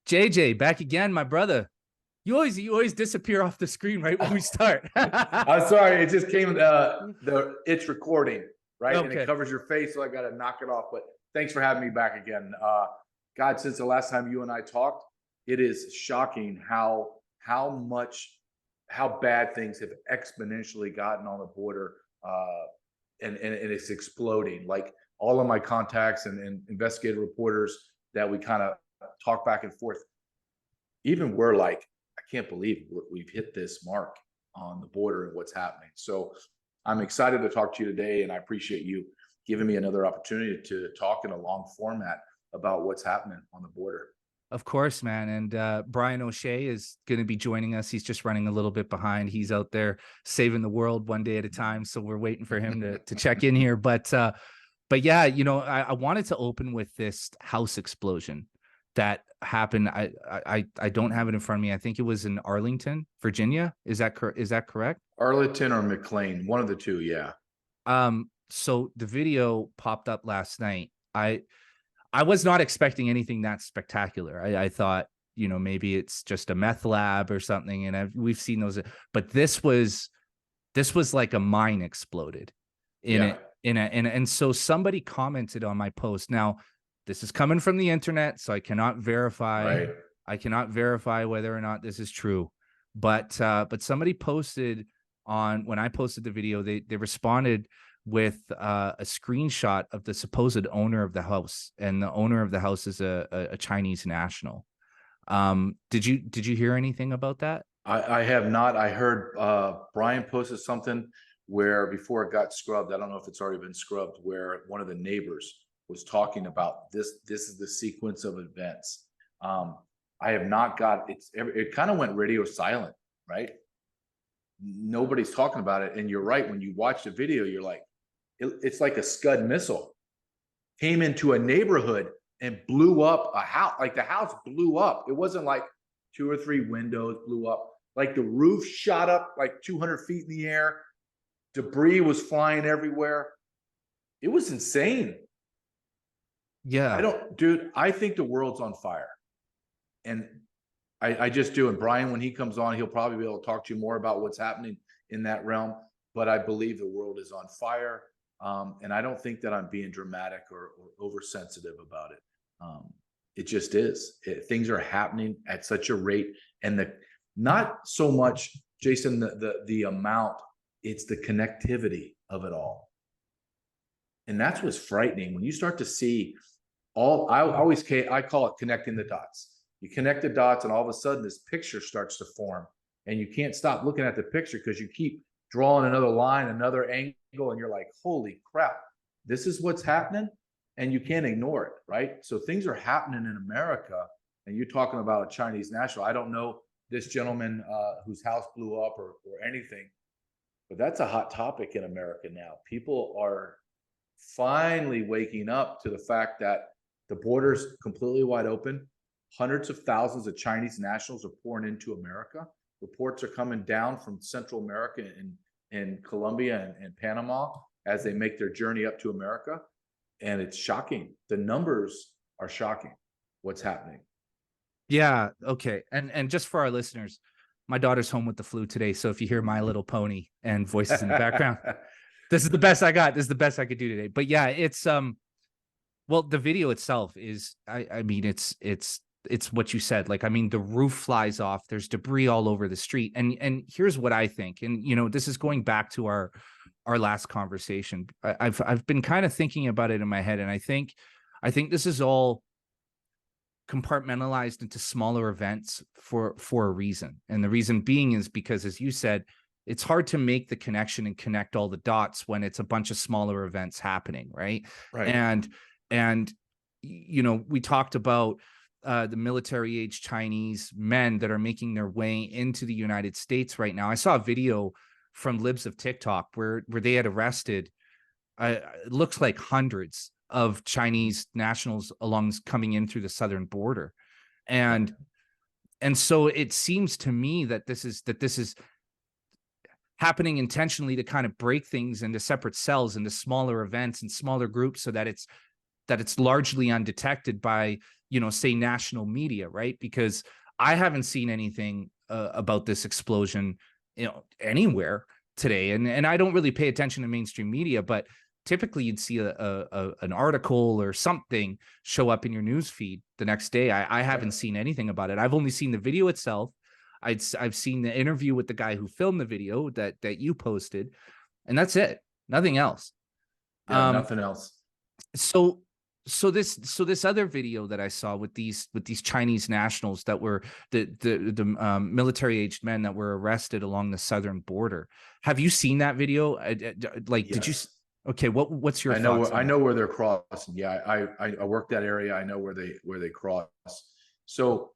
JJ, back again, my brother. You always disappear off the screen right when we start. I'm sorry, it just came it's recording, right? Okay. And it covers your face, so I got to knock it off. But thanks for having me back again. God, since the last time you and I talked, it is shocking how bad things have exponentially gotten on the border, and it's exploding. Like all of my contacts and investigative reporters that we kind of talk back and forth, even we're like, I can't believe we've hit this mark on the border and what's happening. So I'm excited to talk to you today, and I appreciate you giving me another opportunity to talk in a long format about what's happening on the border. Of course, man. And Brian O'Shea is going to be joining us. He's just running a little bit behind. He's out there saving the world one day at a time. So we're waiting for him to check in here. But yeah, I wanted to open with this house explosion that happened. I don't have it in front of me. I think it was in Arlington, Virginia. Is that correct? Arlington or McLean, one of the two. Yeah. So the video popped up last night. I was not expecting anything that spectacular. I thought, maybe it's just a meth lab or something. And we've seen those, but this was like a mine exploded and so somebody commented on my post. Now, this is coming from the internet, so I cannot verify. Right. I cannot verify whether or not this is true, but somebody posted when I posted the video, they responded with a screenshot of the supposed owner of the house, and the owner of the house is a Chinese national. Did you hear anything about that? I have not. I heard Brian posted something where before it got scrubbed, I don't know if it's already been scrubbed, where one of the neighbors was talking about this is the sequence of events. I have not got it kind of went radio silent, right? Nobody's talking about it. And you're right, when you watch the video, you're like, it's like a Scud missile came into a neighborhood and blew up a house. Like the house blew up. It wasn't like 2 or 3 windows blew up. Like the roof shot up like 200 feet in the air. Debris was flying everywhere. It was insane. Yeah. I think the world's on fire. And I just do. And Brian, when he comes on, he'll probably be able to talk to you more about what's happening in that realm. But I believe the world is on fire. And I don't think that I'm being dramatic or oversensitive about it. It just is. Things are happening at such a rate, and not so much, Jason, the amount, it's the connectivity of it all. And that's what's frightening when you start to see I call it connecting the dots. You connect the dots, and all of a sudden this picture starts to form, and you can't stop looking at the picture because you keep drawing another line, another angle, and you're like, holy crap, this is what's happening, and you can't ignore it, right? So things are happening in America, and you're talking about a Chinese national. I don't know this gentleman whose house blew up or anything, but that's a hot topic in America now. People are finally waking up to the fact that the border's completely wide open. Hundreds of thousands of Chinese nationals are pouring into America. Reports are coming down from Central America and Colombia and Panama as they make their journey up to America. And it's shocking. The numbers are shocking, what's happening. Yeah. Okay. And just for our listeners, my daughter's home with the flu today. So if you hear My Little Pony and voices in the background, this is the best I got. This is the best I could do today. But yeah, it's well, the video itself is, I mean, it's what you said. Like, I mean, the roof flies off, there's debris all over the street. And here's what I think. And, this is going back to our last conversation. I've been kind of thinking about it in my head. And I think this is all compartmentalized into smaller events for a reason. And the reason being is because, as you said, it's hard to make the connection and connect all the dots when it's a bunch of smaller events happening. Right. And, we talked about the military age Chinese men that are making their way into the United States right now. I saw a video from Libs of TikTok where they had arrested, it looks like hundreds of Chinese nationals coming in through the southern border. And so it seems to me that this is happening intentionally to kind of break things into separate cells, into smaller events and smaller groups, so that it's largely undetected by say national media, right? Because I haven't seen anything about this explosion, anywhere today. And I don't really pay attention to mainstream media, but typically you'd see an article or something show up in your news feed the next day. I haven't seen anything about it. I've only seen the video itself. I've seen the interview with the guy who filmed the video that you posted, and that's it. Nothing else. Yeah, nothing else. So this other video that I saw with these Chinese nationals that were the military aged men that were arrested along the southern border. Have you seen that video? Like, did you? Okay, what's your thoughts? I know where they're crossing. Yeah, I work that area. I know where they cross. So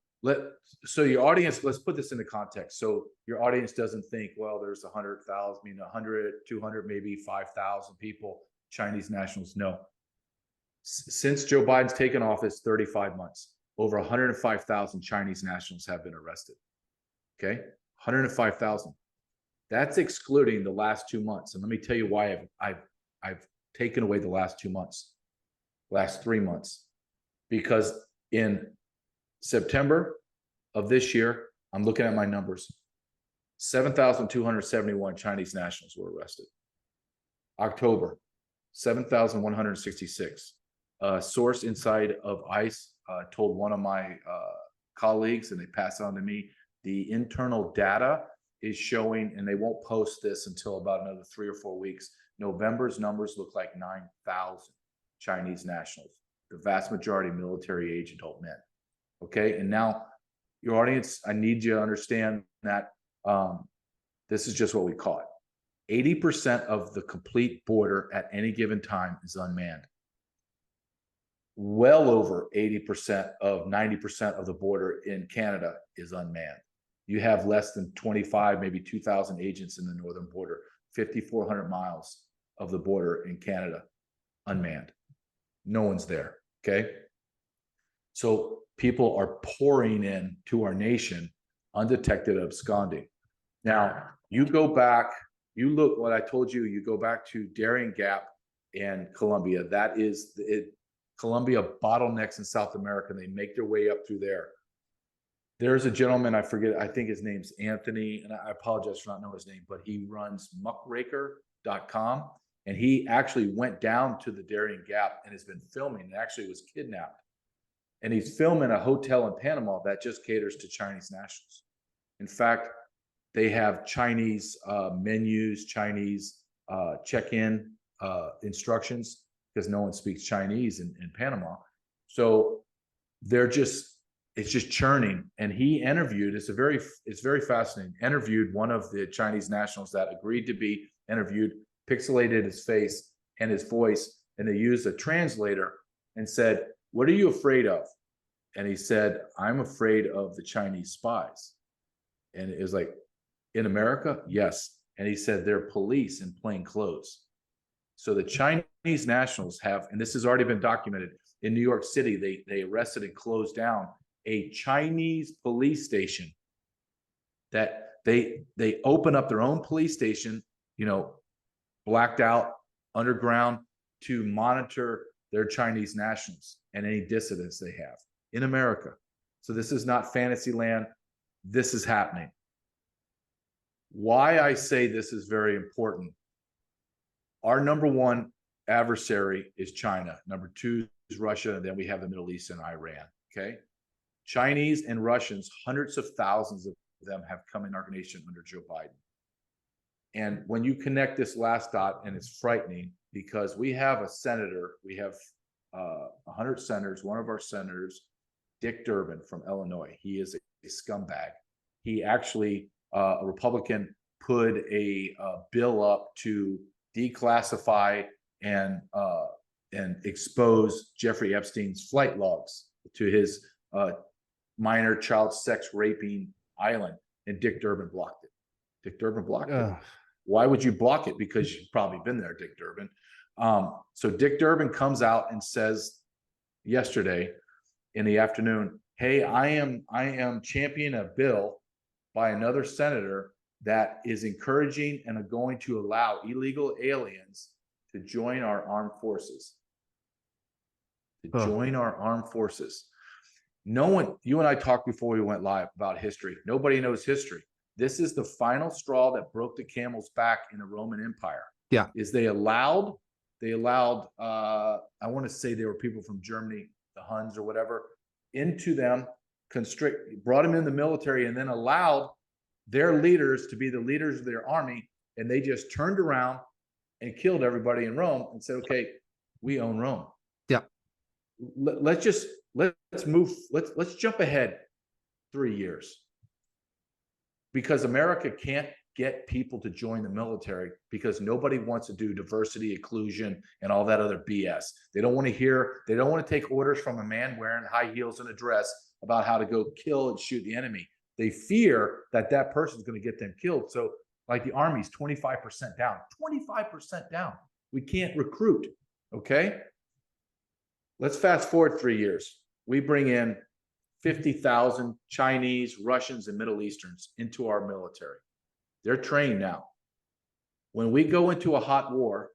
your audience, let's put this into context. So your audience doesn't think, well, there's 100,000, 100, 200, maybe 5,000 people, Chinese nationals. No. Since Joe Biden's taken office 35 months, over 105,000 Chinese nationals have been arrested. Okay, 105,000. That's excluding the last 2 months. And let me tell you why I've taken away the last 2 months, last 3 months, because in September of this year, I'm looking at my numbers, 7,271 Chinese nationals were arrested. October, 7,166. A source inside of ICE told one of my colleagues, and they passed on to me, the internal data is showing, and they won't post this until about another 3 or 4 weeks. November's numbers look like 9,000 Chinese nationals, the vast majority military age adult men. Okay, and now your audience, I need you to understand that this is just what we caught. 80% of the complete border at any given time is unmanned. Well over 80% of 90% of the border in Canada is unmanned. You have less than 25, maybe 2,000 agents in the northern border, 5,400 miles of the border in Canada, unmanned. No one's there, okay? So people are pouring in to our nation undetected, absconding. Now, you go back, you look what I told you, you go back to Darien Gap and Colombia. That is Colombia bottlenecks in South America, and they make their way up through there. There's a gentleman, I forget, I think his name's Anthony, and I apologize for not knowing his name, but he runs muckraker.com, and he actually went down to the Darien Gap and has been filming, and actually was kidnapped. And he's filming a hotel in Panama that just caters to Chinese nationals. In fact, they have Chinese menus, Chinese check-in instructions, because no one speaks Chinese in Panama. So it's just churning. And he interviewed, it's very fascinating, interviewed one of the Chinese nationals that agreed to be interviewed, pixelated his face and his voice, and they used a translator and said, "What are you afraid of?" And he said, "I'm afraid of the Chinese spies." And it was like, "In America?" "Yes." And he said, "They're police in plain clothes." So the Chinese nationals have, and this has already been documented, in New York City, they arrested and closed down a Chinese police station that they open up their own police station, blacked out, underground, to monitor their Chinese nationals and any dissidents they have in America. So this is not fantasy land. This is happening. Why I say this is very important. Our number one adversary is China. Number two is Russia. And then we have the Middle East and Iran. Okay. Chinese and Russians, hundreds of thousands of them have come in our nation under Joe Biden. And when you connect this last dot, and it's frightening, because we have a senator, we have 100 senators. One of our senators, Dick Durbin from Illinois, he is a scumbag. He actually, a Republican, put a bill up to declassify and expose Jeffrey Epstein's flight logs to his minor child sex raping island, and Dick Durbin blocked it. Dick Durbin blocked it. Why would you block it? Because you've probably been there, Dick Durbin. So Dick Durbin comes out and says yesterday in the afternoon, "Hey, I am championing a bill by another senator that is encouraging and are going to allow illegal aliens to join our armed forces." To join our armed forces. No one, you and I talked before we went live about history. Nobody knows history. This is the final straw that broke the camel's back in the Roman Empire. Yeah. Is they allowed, I want to say they were people from Germany, the Huns or whatever, into them, brought them in the military, and then allowed their leaders to be the leaders of their army. And they just turned around and killed everybody in Rome and said, okay, we own Rome. Yeah. Let's jump ahead 3 years, because America can't get people to join the military because nobody wants to do diversity, inclusion, and all that other BS. They don't want to take orders from a man wearing high heels and a dress about how to go kill and shoot the enemy. They fear that person's going to get them killed. So like the Army's 25% down, 25% down. We can't recruit. Okay. Let's fast forward 3 years. We bring in 50,000 Chinese, Russians, and Middle Easterns into our military. They're trained now. When we go into a hot war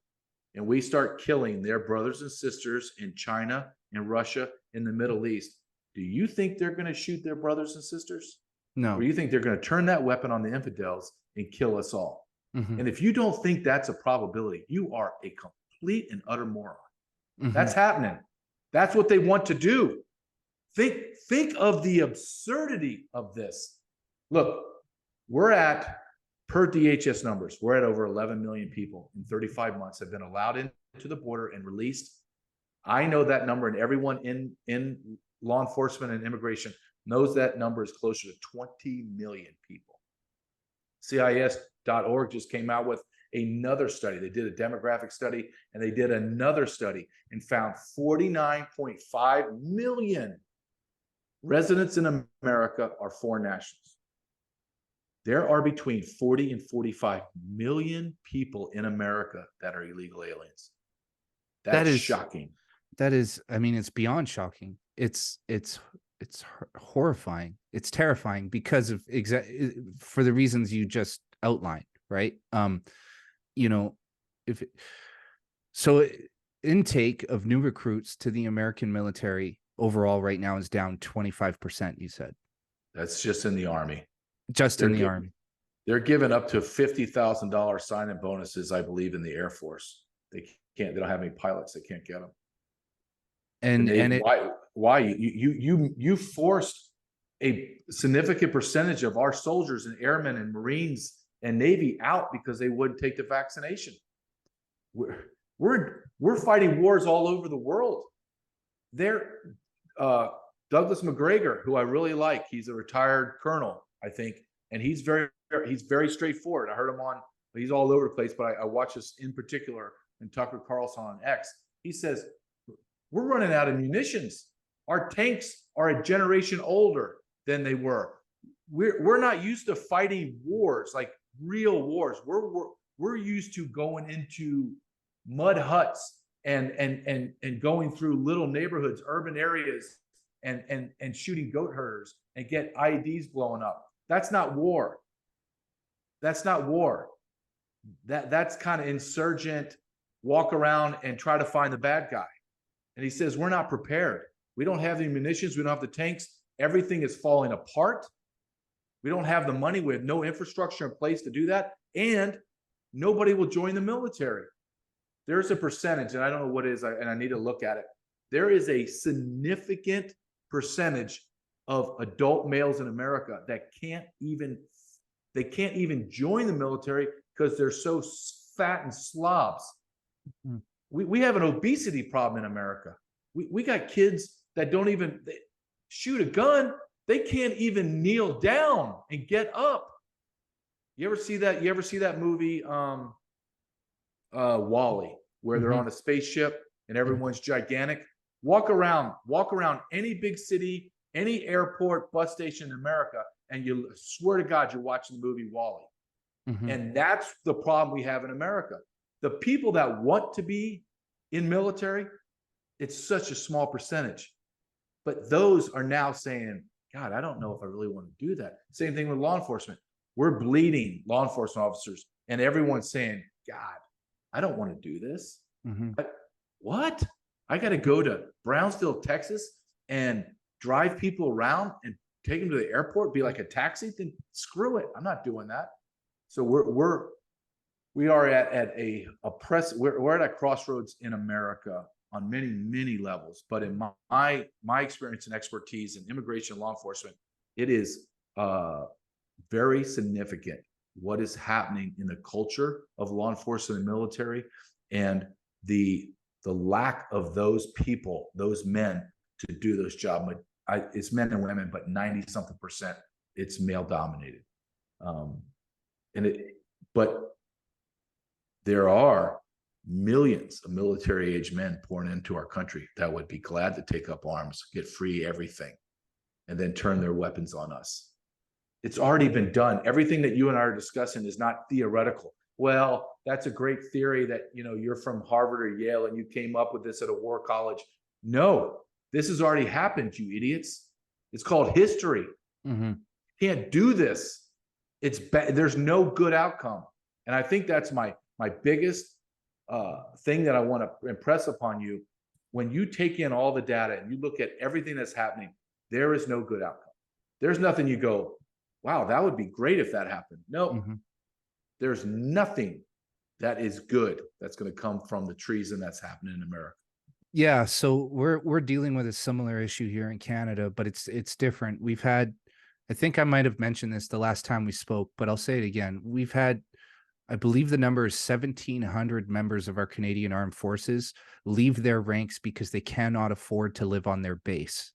and we start killing their brothers and sisters in China, in Russia, in the Middle East, do you think they're going to shoot their brothers and sisters? No. Or do you think they're going to turn that weapon on the infidels and kill us all? Mm-hmm. And if you don't think that's a probability, you are a complete and utter moron. Mm-hmm. That's happening. That's what they want to do. Think of the absurdity of this. Look, we're at, per DHS numbers, we're at over 11 million people in 35 months have been allowed into the border and released. I know that number, and everyone in law enforcement and immigration knows that number is closer to 20 million people. CIS.org just came out with another study. They did a demographic study, and they did another study and found 49.5 million residents in America are foreign nationals. There are between 40 and 45 million people in America that are illegal aliens. That is shocking. That is, I mean, it's beyond shocking. It's horrifying. It's terrifying because of for the reasons you just outlined, right? Intake of new recruits to the American military overall right now is down 25%, you said. That's just in the Army. Army. They're giving up to $50,000 sign-in bonuses, I believe, in the Air Force. They don't have any pilots. They can't get them. Why you forced a significant percentage of our soldiers and airmen and Marines and Navy out because they wouldn't take the vaccination. We're fighting wars all over the world. Douglas McGregor, who I really like, he's a retired colonel, I think, and he's very straightforward. I heard him on, he's all over the place, but I watch this in particular in Tucker Carlson on X. He says, we're running out of munitions. Our tanks are a generation older than they were. We're not used to fighting wars, like real wars. We're used to going into mud huts and going through little neighborhoods, urban areas, and shooting goat herders and get IEDs blowing up. That's not war. That's not war. That's kind of insurgent, walk around and try to find the bad guy. And he says, we're not prepared. We don't have the munitions. We don't have the tanks. Everything is falling apart. We don't have the money. We have no infrastructure in place to do that. And nobody will join the military. There's a percentage, and I don't know what it is, and I need to look at it. There is a significant percentage of adult males in America that can't even join the military because they're so fat and slobs. Mm-hmm. We have an obesity problem in America. We got kids that don't even shoot a gun. They can't even kneel down and get up. You ever see that? You ever see that movie, Wall-E, where they're on a spaceship and everyone's gigantic? Walk around any big city, any airport, bus station in America, and you swear to God you're watching the movie Wall-E. Mm-hmm. And that's the problem we have in America. The people that want to be in military, it's such a small percentage. But those are now saying, God, I don't know if I really want to do that. Same thing with law enforcement. We're bleeding law enforcement officers, and everyone's saying, God, I don't want to do this. Mm-hmm. What? I got to go to Brownsville, Texas, and drive people around and take them to the airport, be like a taxi, then screw it. I'm not doing that. So we are at we're at a crossroads in America on many, many levels. But in my experience and expertise in immigration and law enforcement, it is very significant what is happening in the culture of law enforcement and military, and the lack of those people, those men to do those jobs. It's men and women, but 90-something% it's male dominated. But there are millions of military age men pouring into our country that would be glad to take up arms, get free everything, and then turn their weapons on us. It's already been done. Everything that you and I are discussing is not theoretical. Well, that's a great theory that, you're from Harvard or Yale and you came up with this at a war college. No, this has already happened, you idiots. It's called history. Mm-hmm. You can't do this. It's there's no good outcome. And I think that's my biggest thing that I want to impress upon you. When you take in all the data and you look at everything that's happening, there is no good outcome. There's nothing you go, wow, that would be great if that happened. No, Mm-hmm. There's nothing that is good that's going to come from the treason that's happening in America. Yeah, so we're dealing with a similar issue here in Canada, but it's different. We've had, I think I might have mentioned this the last time we spoke, but I'll say it again. We've had, I believe the number is 1,700 members of our Canadian Armed Forces leave their ranks because they cannot afford to live on their base,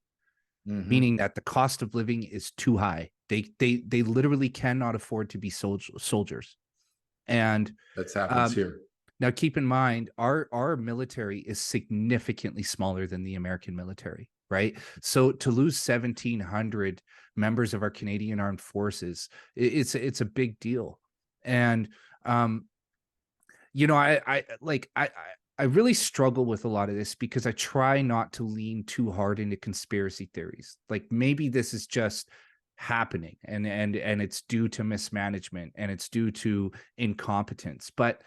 meaning that the cost of living is too high. They literally cannot afford to be soldiers. And that happens here. Now, keep in mind, our military is significantly smaller than the American military, right? So to lose 1,700 members of our Canadian Armed Forces, it's a big deal. And I really struggle with a lot of this because I try not to lean too hard into conspiracy theories. Like maybe this is just happening and it's due to mismanagement and it's due to incompetence, but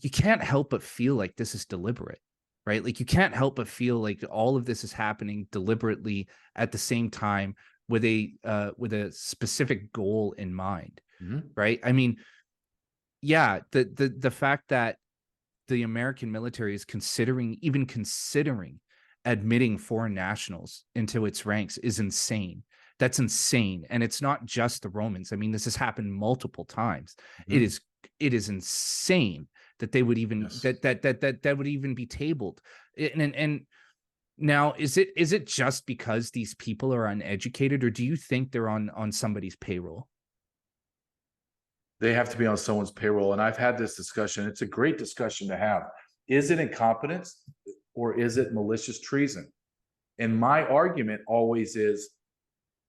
you can't help but feel like this is deliberate, right? Like you can't help but feel like all of this is happening deliberately at the same time with a specific goal in mind, right? I mean, yeah, the fact that the American military is considering admitting foreign nationals into its ranks is insane. That's insane. And it's not just the Romans. I mean, this has happened multiple times. It is insane that they would even that would even be tabled. And now is it just because these people are uneducated, or do you think they're on somebody's payroll? They have to be on someone's payroll. And I've had this discussion. It's a great discussion to have. Is it incompetence or is it malicious treason? And my argument always is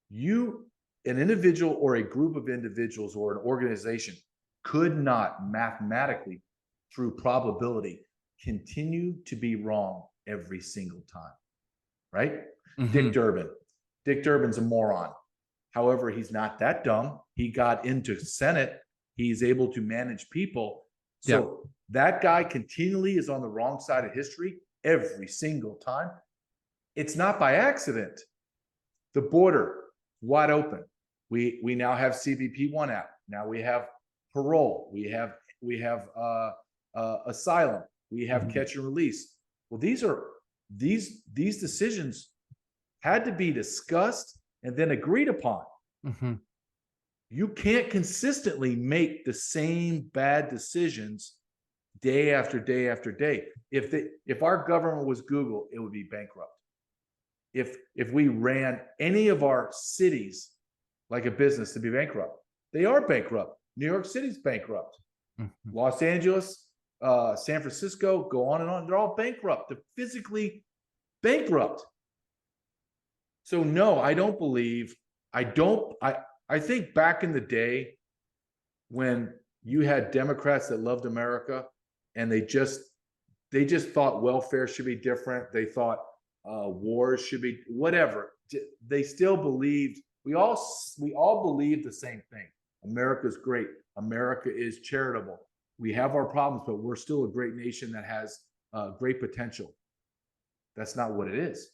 an individual or a group of individuals or an organization could not mathematically, through probability, continue to be wrong every single time, right? Dick Durbin's a moron. However, he's not that dumb. He got into Senate. He's able to manage people. So that guy continually is on the wrong side of history every single time. It's not by accident. The border, wide open. We now have CBP-1 app. Now we have parole. We have asylum. We have catch and release. Well, these decisions had to be discussed and then agreed upon. You can't consistently make the same bad decisions day after day after day. If our government was Google, it would be bankrupt. If we ran any of our cities like a business, to be bankrupt. They are bankrupt. New York City's bankrupt. Los Angeles, San Francisco, go on and on. They're all bankrupt. They're physically bankrupt. So no, I don't believe. I think back in the day when you had Democrats that loved America and they just thought welfare should be different. They thought wars should be whatever. They still believed. We all believed the same thing. America's great. America is charitable. We have our problems, but we're still a great nation that has great potential. That's not what it is.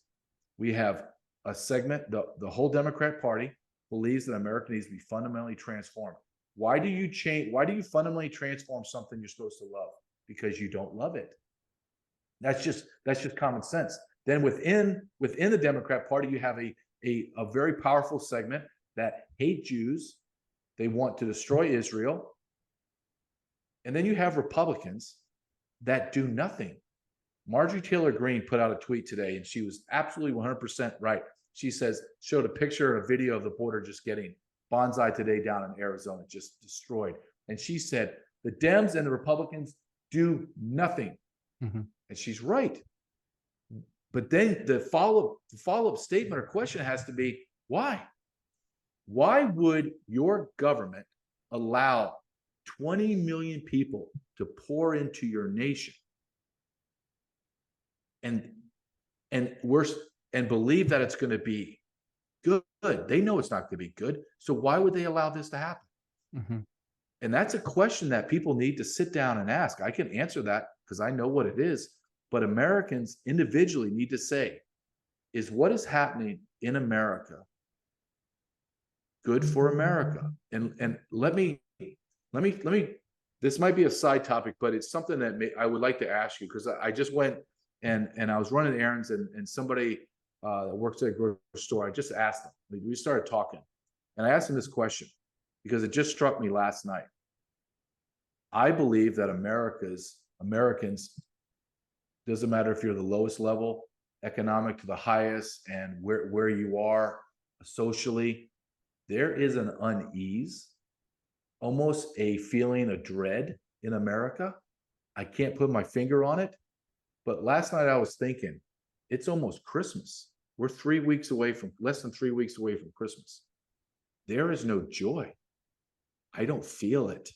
We have a segment, the whole Democrat Party believes that America needs to be fundamentally transformed. Why do you change? Why do you fundamentally transform something you're supposed to love? Because you don't love it. That's just common sense. Then within the Democrat Party, you have a very powerful segment that hate Jews. They want to destroy Israel. And then you have Republicans that do nothing. Marjorie Taylor Greene put out a tweet today, and she was absolutely 100% right. She showed a picture, a video of the border just getting bonsai today down in Arizona, just destroyed. And she said, the Dems and the Republicans do nothing. Mm-hmm. And she's right. But then the follow-up statement or question has to be, why? Why would your government allow 20 million people to pour into your nation and believe that it's going to be good? They know it's not going to be good. So why would they allow this to happen? Mm-hmm. And that's a question that people need to sit down and ask. I can answer that because I know what it is, but Americans individually need to say, is what is happening in America good for America? And let me, this might be a side topic, but it's something that I would like to ask you, because I just went and I was running errands, and somebody that works at a grocery store, I just asked them, we started talking, and I asked him this question because it just struck me last night. I believe that Americans, doesn't matter if you're the lowest level economic to the highest, and where you are socially, there is an unease, almost a feeling of dread in America. I can't put my finger on it, but last night I was thinking, it's almost Christmas. We're less than 3 weeks away from Christmas. There is no joy. I don't feel it.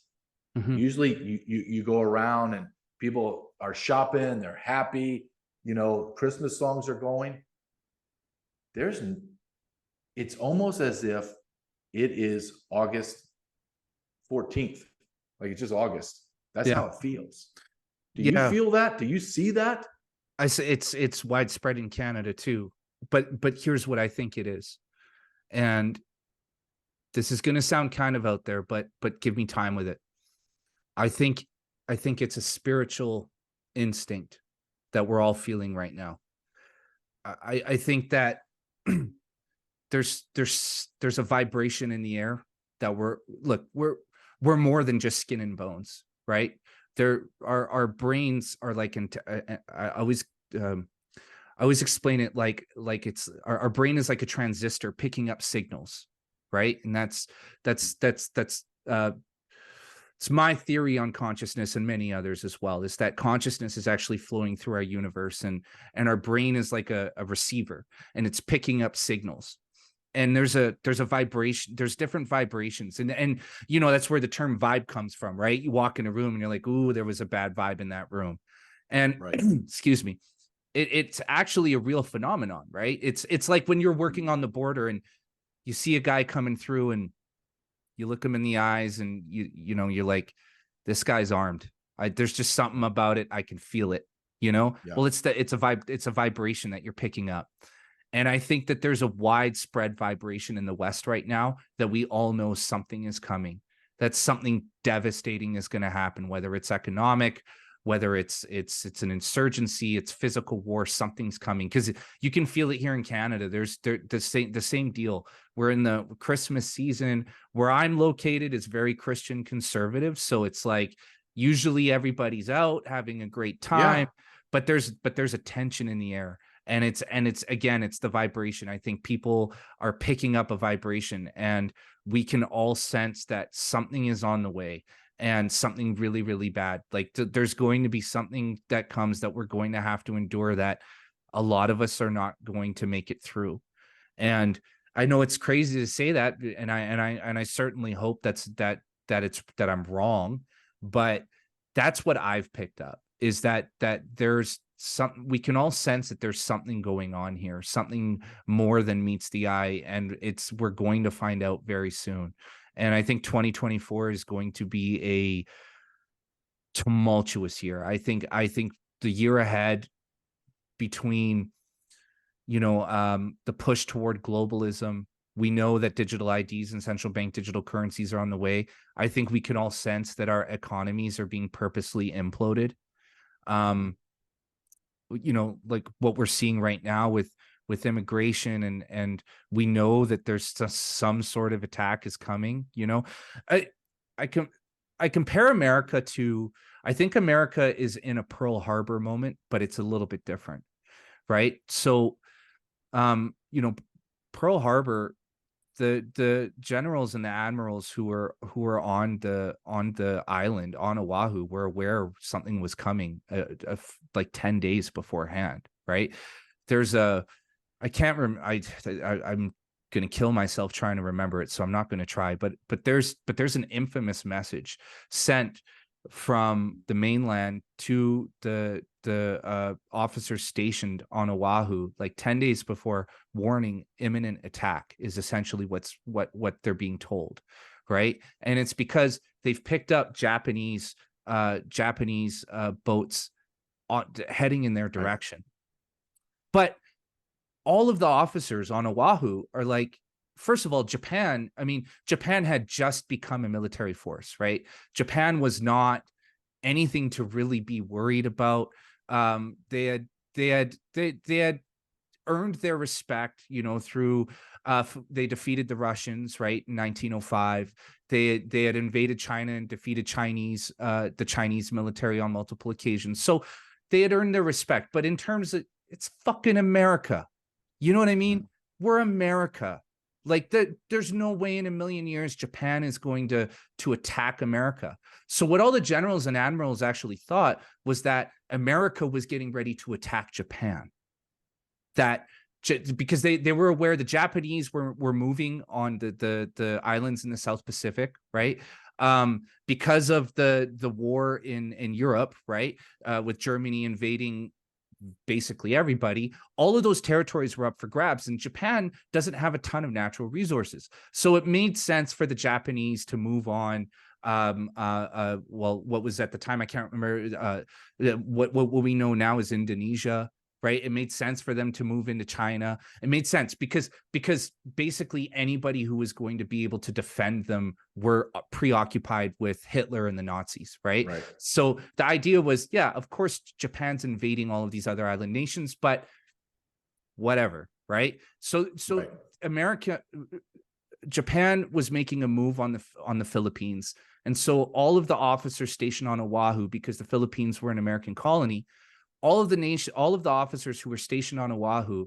Mm-hmm. Usually you go around and people are shopping, they're happy, Christmas songs are going. It's almost as if it is August 14th. Like it's just August. That's how it feels. Do you feel that? Do you see that? I say it's widespread in Canada too. But here's what I think it is. And this is going to sound kind of out there, but give me time with it. I think it's a spiritual instinct that we're all feeling right now. I think that there's a vibration in the air that we're more than just skin and bones, right? Our brains are like, I always explain it like it's our brain is like a transistor picking up signals, right? And that's it's my theory on consciousness, and many others as well, is that consciousness is actually flowing through our universe, and our brain is like a receiver, and it's picking up signals. And there's a vibration, there's different vibrations. And that's where the term vibe comes from, right? You walk in a room and you're like, ooh, there was a bad vibe in that room. And right. Excuse me. It's actually a real phenomenon, right? It's like when you're working on the border and you see a guy coming through and you look him in the eyes and you're like, this guy's armed. There's just something about it. I can feel it, Yeah. Well, it's a vibration that you're picking up. And I think that there's a widespread vibration in the West right now that we all know something is coming, that something devastating is going to happen, whether it's economic, whether it's an insurgency, it's physical war, something's coming. Because you can feel it here in Canada. There's the same deal. We're in the Christmas season. Where I'm located is very Christian conservative, so it's like usually everybody's out having a great time, but there's a tension in the air. And it's the vibration. I think people are picking up a vibration, and we can all sense that something is on the way, and something really, really bad. Like there's going to be something that comes that we're going to have to endure, that a lot of us are not going to make it through. And I know it's crazy to say that, and I certainly hope that I'm wrong, but that's what I've picked up, is that there's something, we can all sense that there's something going on here, something more than meets the eye, and we're going to find out very soon. And I think 2024 is going to be a tumultuous year. I think the year ahead, between the push toward globalism. We know that digital IDs and central bank digital currencies are on the way. I think we can all sense that our economies are being purposely imploded. Like what we're seeing right now with immigration, and we know that there's some sort of attack is coming. I compare America to, I think America is in a Pearl Harbor moment, but it's a little bit different, right? So, Pearl Harbor, the generals and the admirals who were on the island on Oahu were aware something was coming like 10 days beforehand, right? I can't remember. I'm going to kill myself trying to remember it, so I'm not going to try. But there's an infamous message sent from the mainland to the officers stationed on Oahu, like 10 days before, warning imminent attack is essentially what they're being told, right? And it's because they've picked up Japanese boats heading in their direction, but all of the officers on Oahu are like, first of all, Japan had just become a military force, right? Japan was not anything to really be worried about. They had earned their respect, through they defeated the Russians, right, in 1905. They had invaded China and defeated the Chinese military on multiple occasions. So they had earned their respect. But in terms of, it's fucking America. You know what I mean? We're America. Like there's no way in a million years Japan is going to attack America. So what all the generals and admirals actually thought was that America was getting ready to attack Japan. Because they were aware the Japanese were moving on the islands in the South Pacific, right? Because of the war in Europe, right? With Germany invading basically everybody, all of those territories were up for grabs, and Japan doesn't have a ton of natural resources. So it made sense for the Japanese to move on. What was at the time, I can't remember, what we know now is Indonesia, right? It made sense for them to move into China. It made sense because basically anybody who was going to be able to defend them were preoccupied with Hitler and the Nazis, right? So the idea was, yeah, of course, Japan's invading all of these other island nations, but whatever, right? So right. Japan was making a move on the Philippines. And so all of the officers stationed on Oahu, because the Philippines were an American colony, all of the officers who were stationed on Oahu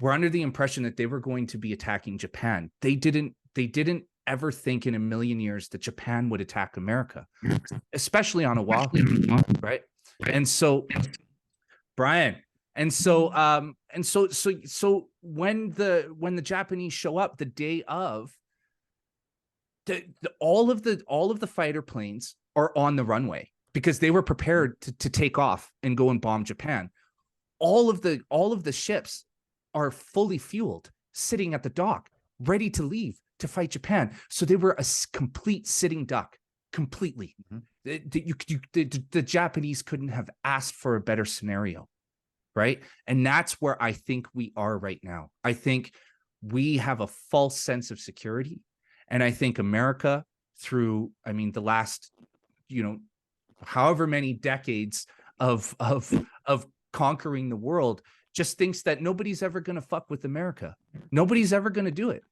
were under the impression that they were going to be attacking Japan. They didn't ever think in a million years that Japan would attack America, especially on Oahu, right? And so, Brian, when the Japanese show up the day of, all of the fighter planes are on the runway, because they were prepared to take off and go and bomb Japan. All of the ships are fully fueled, sitting at the dock, ready to leave to fight Japan. So they were a complete sitting duck, completely. The Japanese couldn't have asked for a better scenario, right? And that's where I think we are right now. I think we have a false sense of security, and I think America, through, the last, however many decades of conquering the world, just thinks that nobody's ever going to fuck with America. Nobody's ever going to do it.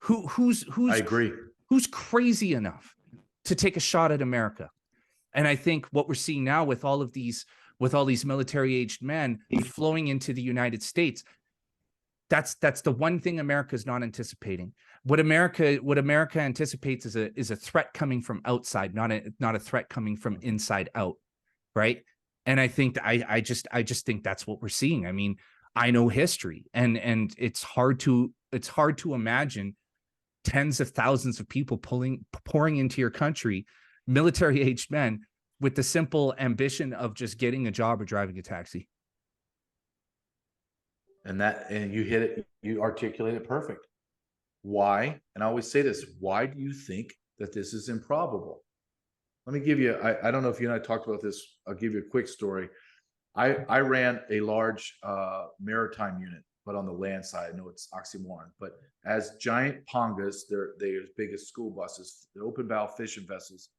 Who's I agree. Who's crazy enough to take a shot at America? And I think what we're seeing now with all these military-aged men flowing into the United States, that's the one thing America's not anticipating. What America anticipates is a threat coming from outside, not a threat coming from inside out, right? And I think I just think that's what we're seeing. I know history, and it's hard to imagine tens of thousands of people pouring into your country, military-aged men, with the simple ambition of just getting a job or driving a taxi. And you hit it, you articulate it perfect. Why? And I always say this, why do you think that this is improbable? Let me give you, I don't know if you and I talked about this. I'll give you a quick story. I ran a large maritime unit but on the land side, I know it's oxymoron. But as giant pangas, they're as big as school buses. The open bow fishing vessels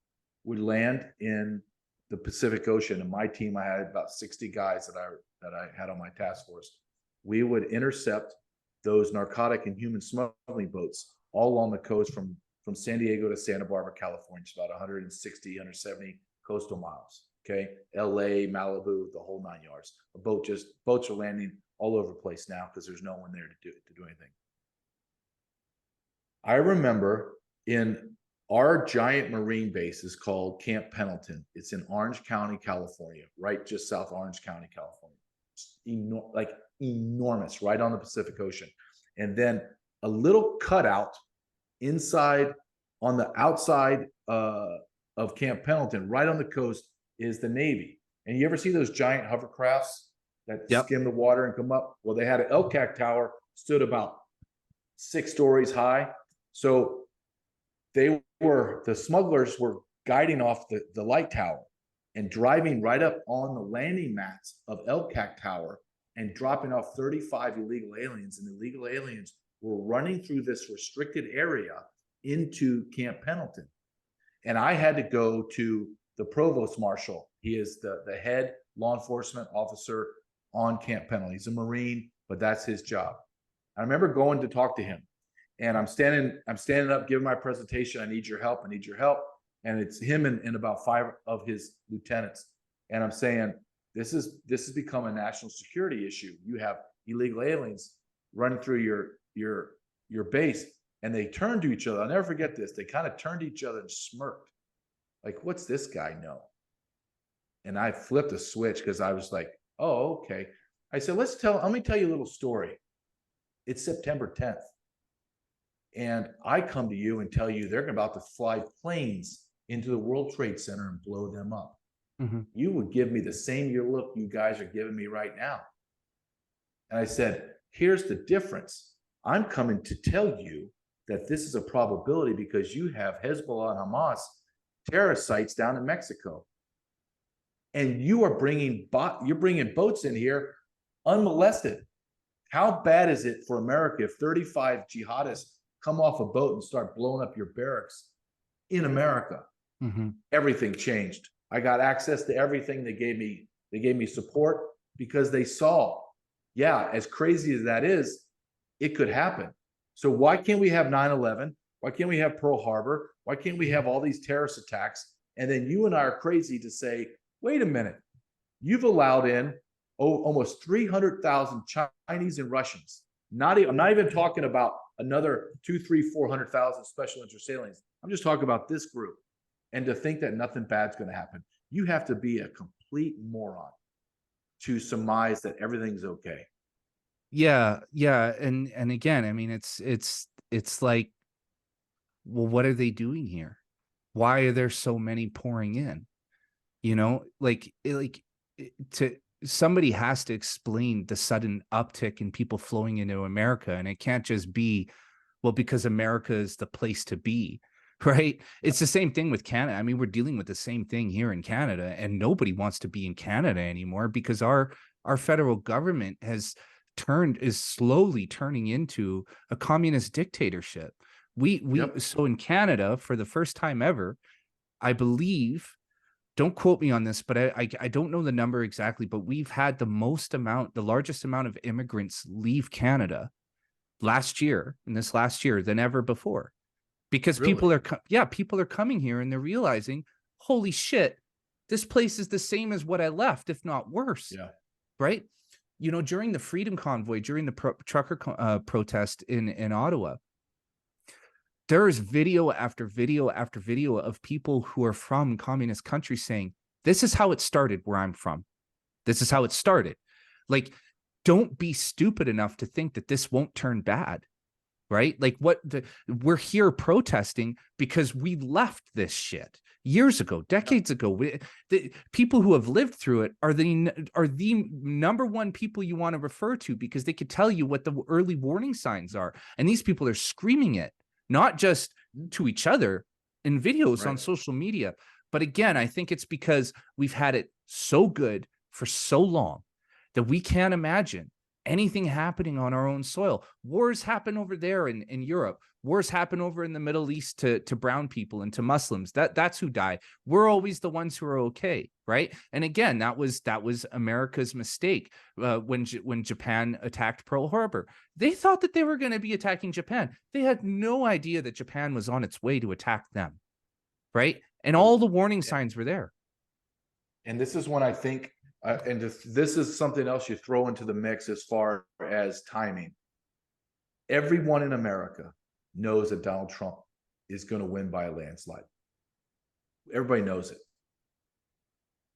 would land in the Pacific Ocean. And my team, I had about 60 guys that I had on my task force. We would intercept those narcotic and human smuggling boats all along the coast from San Diego to Santa Barbara, California. It's about 160, 170 coastal miles. Okay, LA, Malibu, the whole 9 yards. Boats are landing all over the place now because there's no one there to do anything. I remember in our giant marine base is called Camp Pendleton. It's in Orange County, California, right just south of Orange County, California. It's enormous, right on the Pacific Ocean. And then a little cutout inside on the outside of Camp Pendleton, right on the coast, is the Navy. And you ever see those giant hovercrafts that skim the water and come up? Well, they had an LCAC tower, stood about 6 stories high. So the smugglers were guiding off the light tower and driving right up on the landing mats of LCAC tower and dropping off 35 illegal aliens. And the illegal aliens were running through this restricted area into Camp Pendleton. And I had to go to the provost marshal. He is the head law enforcement officer on Camp Pendleton. He's a Marine, but that's his job. I remember going to talk to him, and I'm standing up, giving my presentation. I need your help. I need your help. And it's him and about 5 of his lieutenants. And I'm saying, this has become a national security issue. You have illegal aliens running through your base. And they turned to each other. I'll never forget this. They kind of turned to each other and smirked. Like, what's this guy know? And I flipped a switch because I was like, oh, okay. I said, let me tell you a little story. It's September 10th. And I come to you and tell you they're about to fly planes into the World Trade Center and blow them up. Mm-hmm. You would give me the same look you guys are giving me right now. And I said, here's the difference. I'm coming to tell you that this is a probability because you have Hezbollah and Hamas terrorist sites down in Mexico. And you are bringing boats in here unmolested. How bad is it for America if 35 jihadists come off a boat and start blowing up your barracks in America? Mm-hmm. Everything changed. I got access to everything. They gave me support because they saw, yeah, as crazy as that is, it could happen. So why can't we have 9/11? Why can't we have Pearl Harbor? Why can't we have all these terrorist attacks? And then you and I are crazy to say, wait a minute, you've allowed in almost 300,000 Chinese and Russians. I'm not even talking about another 400,000 special interest aliens. I'm just talking about this group. And to think that nothing bad's going to happen, you have to be a complete moron to surmise that everything's okay. Yeah. And again, I mean, it's like, well, what are they doing here? Why are there so many pouring in? You know, somebody has to explain the sudden uptick in people flowing into America. And it can't just be, well, because America is the place to be, right? It's the same thing with Canada. I mean, we're dealing with the same thing here in Canada, and nobody wants to be in Canada anymore because our federal government is slowly turning into a communist dictatorship. So in Canada, for the first time ever, I believe, don't quote me on this, but I don't know the number exactly, but we've had the largest amount of immigrants leave Canada in this last year than ever before, because really? people are coming here and they're realizing, holy shit, this place is the same as what I left, if not worse. Yeah. Right. You know, during the Freedom Convoy, during the trucker protest in Ottawa, there is video after video after video of people who are from communist countries saying, this is how it started where I'm from. This is how it started. Like, don't be stupid enough to think that this won't turn bad, right? Like we're here protesting because we left this shit years ago, decades ago. The people who have lived through it are the number one people you want to refer to because they could tell you what the early warning signs are. And these people are screaming it, not just to each other in videos on social media. But again, I think it's because we've had it so good for so long that we can't imagine anything happening on our own soil. Wars happen over there in Europe. Wars happen over in the Middle East to brown people and to Muslims. That's who die. We're always the ones who are okay, right? And again, that was America's mistake when Japan attacked Pearl Harbor. They thought that they were going to be attacking Japan. They had no idea that Japan was on its way to attack them, right? And all the warning signs were there. And this is when I think, and this is something else you throw into the mix as far as timing. Everyone in America knows that Donald Trump is going to win by a landslide. Everybody knows it.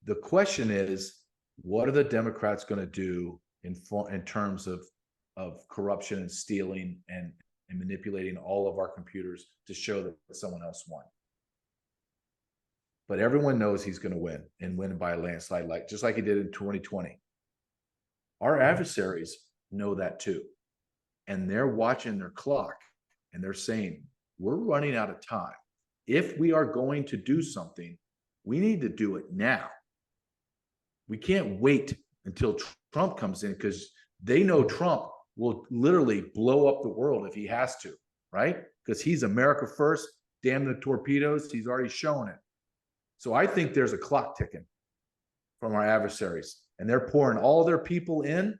The question is, what are the Democrats going to do in terms of corruption and stealing and manipulating all of our computers to show that someone else won? But everyone knows he's going to win and win by a landslide, just like he did in 2020. Our adversaries know that too. And they're watching their clock and they're saying, we're running out of time. If we are going to do something, we need to do it now. We can't wait until Trump comes in, because they know Trump will literally blow up the world if he has to, right? Because he's America first, damn the torpedoes. He's already shown it. So I think there's a clock ticking from our adversaries, and they're pouring all their people in,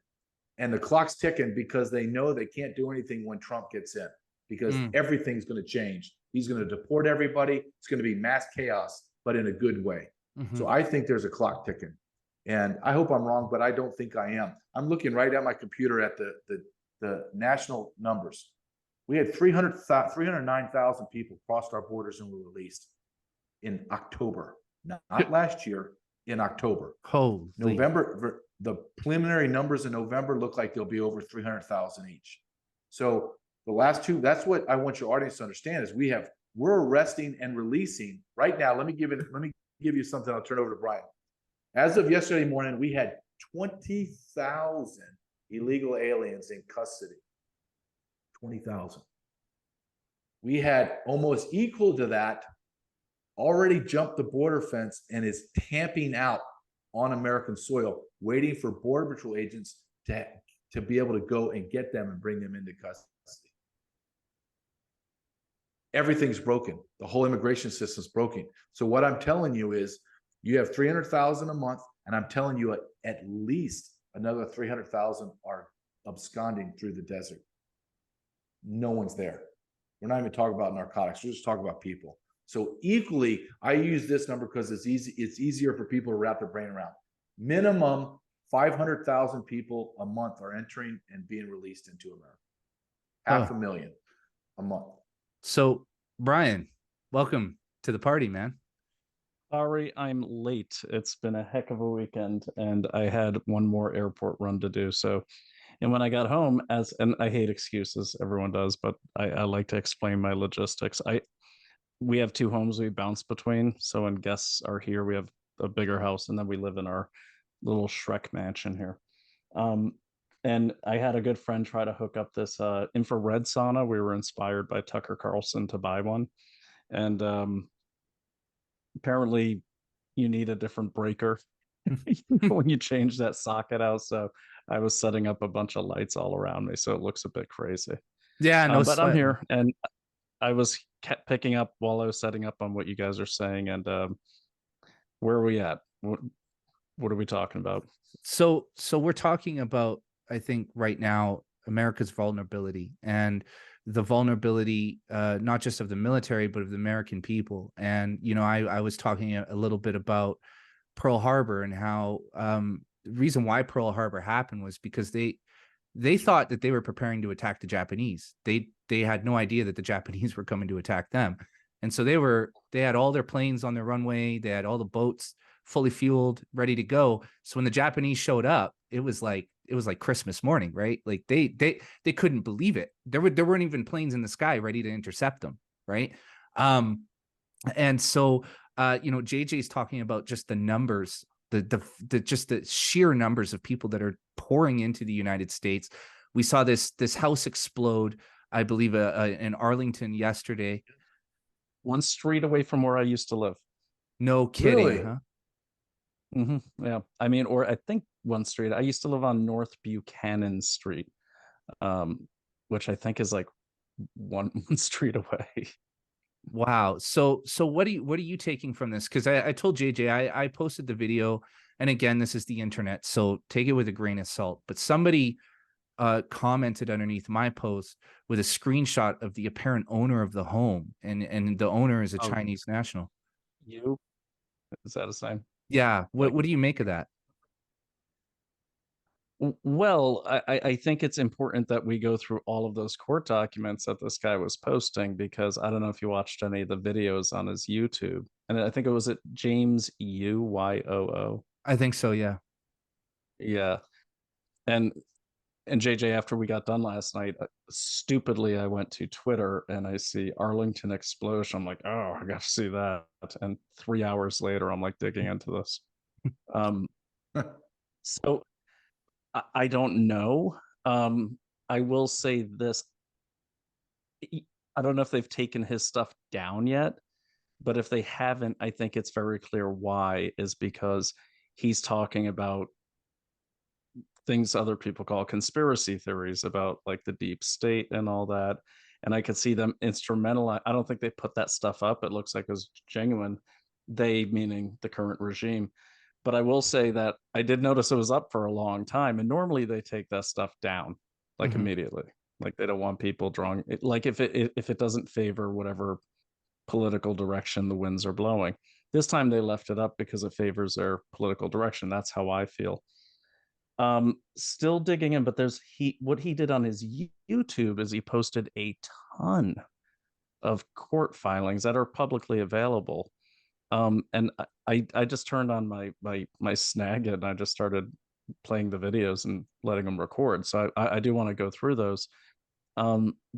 and the clock's ticking because they know they can't do anything when Trump gets in, because everything's going to change. He's going to deport everybody. It's going to be mass chaos, but in a good way. So I think there's a clock ticking, and I hope I'm wrong, but I don't think I am. I'm looking right at my computer at the national numbers. We had 309,000 people crossed our borders and were released in October, not last year, in October. Holy. November, the preliminary numbers in November look like they'll be over 300,000 each. So the last two, that's what I want your audience to understand, is we're arresting and releasing right now. Let me give you something. I'll turn over to Brian. As of yesterday morning, we had 20,000 illegal aliens in custody. 20,000. We had almost equal to that already jumped the border fence and is camping out on American soil, waiting for Border Patrol agents to be able to go and get them and bring them into custody. Everything's broken. The whole immigration system's broken. So what I'm telling you is, you have 300,000 a month, and I'm telling you at least another 300,000 are absconding through the desert. No one's there. We're not even talking about narcotics. We're just talking about people. So equally, I use this number because it's easy. It's easier for people to wrap their brain around. Minimum 500,000 people a month are entering and being released into America. 500,000 a month. So, Brian, welcome to the party, man. Sorry, I'm late. It's been a heck of a weekend, and I had one more airport run to do. So, and when I got home, and I hate excuses, everyone does, but I like to explain my logistics. We have two homes we bounce between. So when guests are here, we have a bigger house, and then we live in our little Shrek mansion here. And I had a good friend try to hook up this infrared sauna. We were inspired by Tucker Carlson to buy one. And apparently you need a different breaker when you change that socket out. So I was setting up a bunch of lights all around me, so it looks a bit crazy. Yeah, no, but I'm here, and I was kept picking up while I was setting up on what you guys are saying. And where are we at? What are we talking about? So we're talking about, I think right now, America's vulnerability, and the vulnerability, not just of the military, but of the American people. And, you know, I was talking a little bit about Pearl Harbor, and how the reason why Pearl Harbor happened was because they thought that they were preparing to attack the Japanese. They had no idea that the Japanese were coming to attack them. And so they had all their planes on their runway. They had all the boats fully fueled, ready to go. So when the Japanese showed up, it was like Christmas morning, right? Like they couldn't believe it. There weren't even planes in the sky ready to intercept them, right? And so you know, JJ's talking about just the numbers, just the sheer numbers of people that are pouring into the United States. We saw this house explode, I believe, in Arlington yesterday. One street away from where I used to live. No kidding, Really? huh? Yeah, I mean, or I think one street. I used to live on North Buchanan Street, um, which I think is like one street away. Wow. So what are you taking from this? Because I told JJ I posted the video, and again, this is the internet, so take it with a grain of salt. But somebody commented underneath my post with a screenshot of the apparent owner of the home, and the owner is a Oh, Chinese national. you is that his name? Yeah. Like, What do you make of that? Well, I think it's important that we go through all of those court documents that this guy was posting, because I don't know if you watched any of the videos on his YouTube, and I think it was at James Uyoo. I think so, yeah. Yeah, and JJ, after we got done last night, stupidly I went to Twitter and I see Arlington explosion. I'm like, oh, I got to see that. And 3 hours later, I'm like digging into this. Um, so I don't know. I will say this. I don't know if they've taken his stuff down yet, but if they haven't, I think it's very clear why, is because he's talking about things other people call conspiracy theories about like the deep state and all that. And I could see them instrumental. I don't think they put that stuff up. It looks like it was genuine. They meaning the current regime. But I will say that I did notice it was up for a long time. And normally they take that stuff down like immediately. Like they don't want people drawing it, like if it doesn't favor whatever political direction the winds are blowing. This time they left it up because it favors their political direction. That's how I feel. Still digging in, but there's what he did on his YouTube is he posted a ton of court filings that are publicly available. And I just turned on my Snag and I just started playing the videos and letting them record. So I do want to go through those,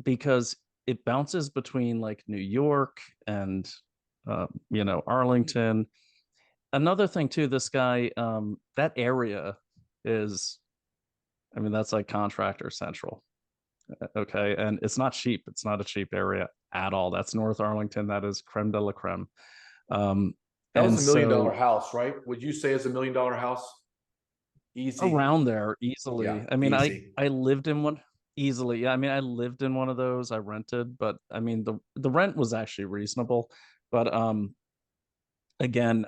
because it bounces between like New York and Arlington. Another thing too, this guy, that area is, I mean, that's like contractor central. Okay. And it's not cheap. It's not a cheap area at all. That's North Arlington. That is creme de la creme. That was And $1 million so house, right? Would you say it's $1 million house? Easy. around there easily. Yeah, I mean, easy. I lived in one easily. Yeah. I mean, I lived in one of those. I rented, but I mean, the rent was actually reasonable. But again,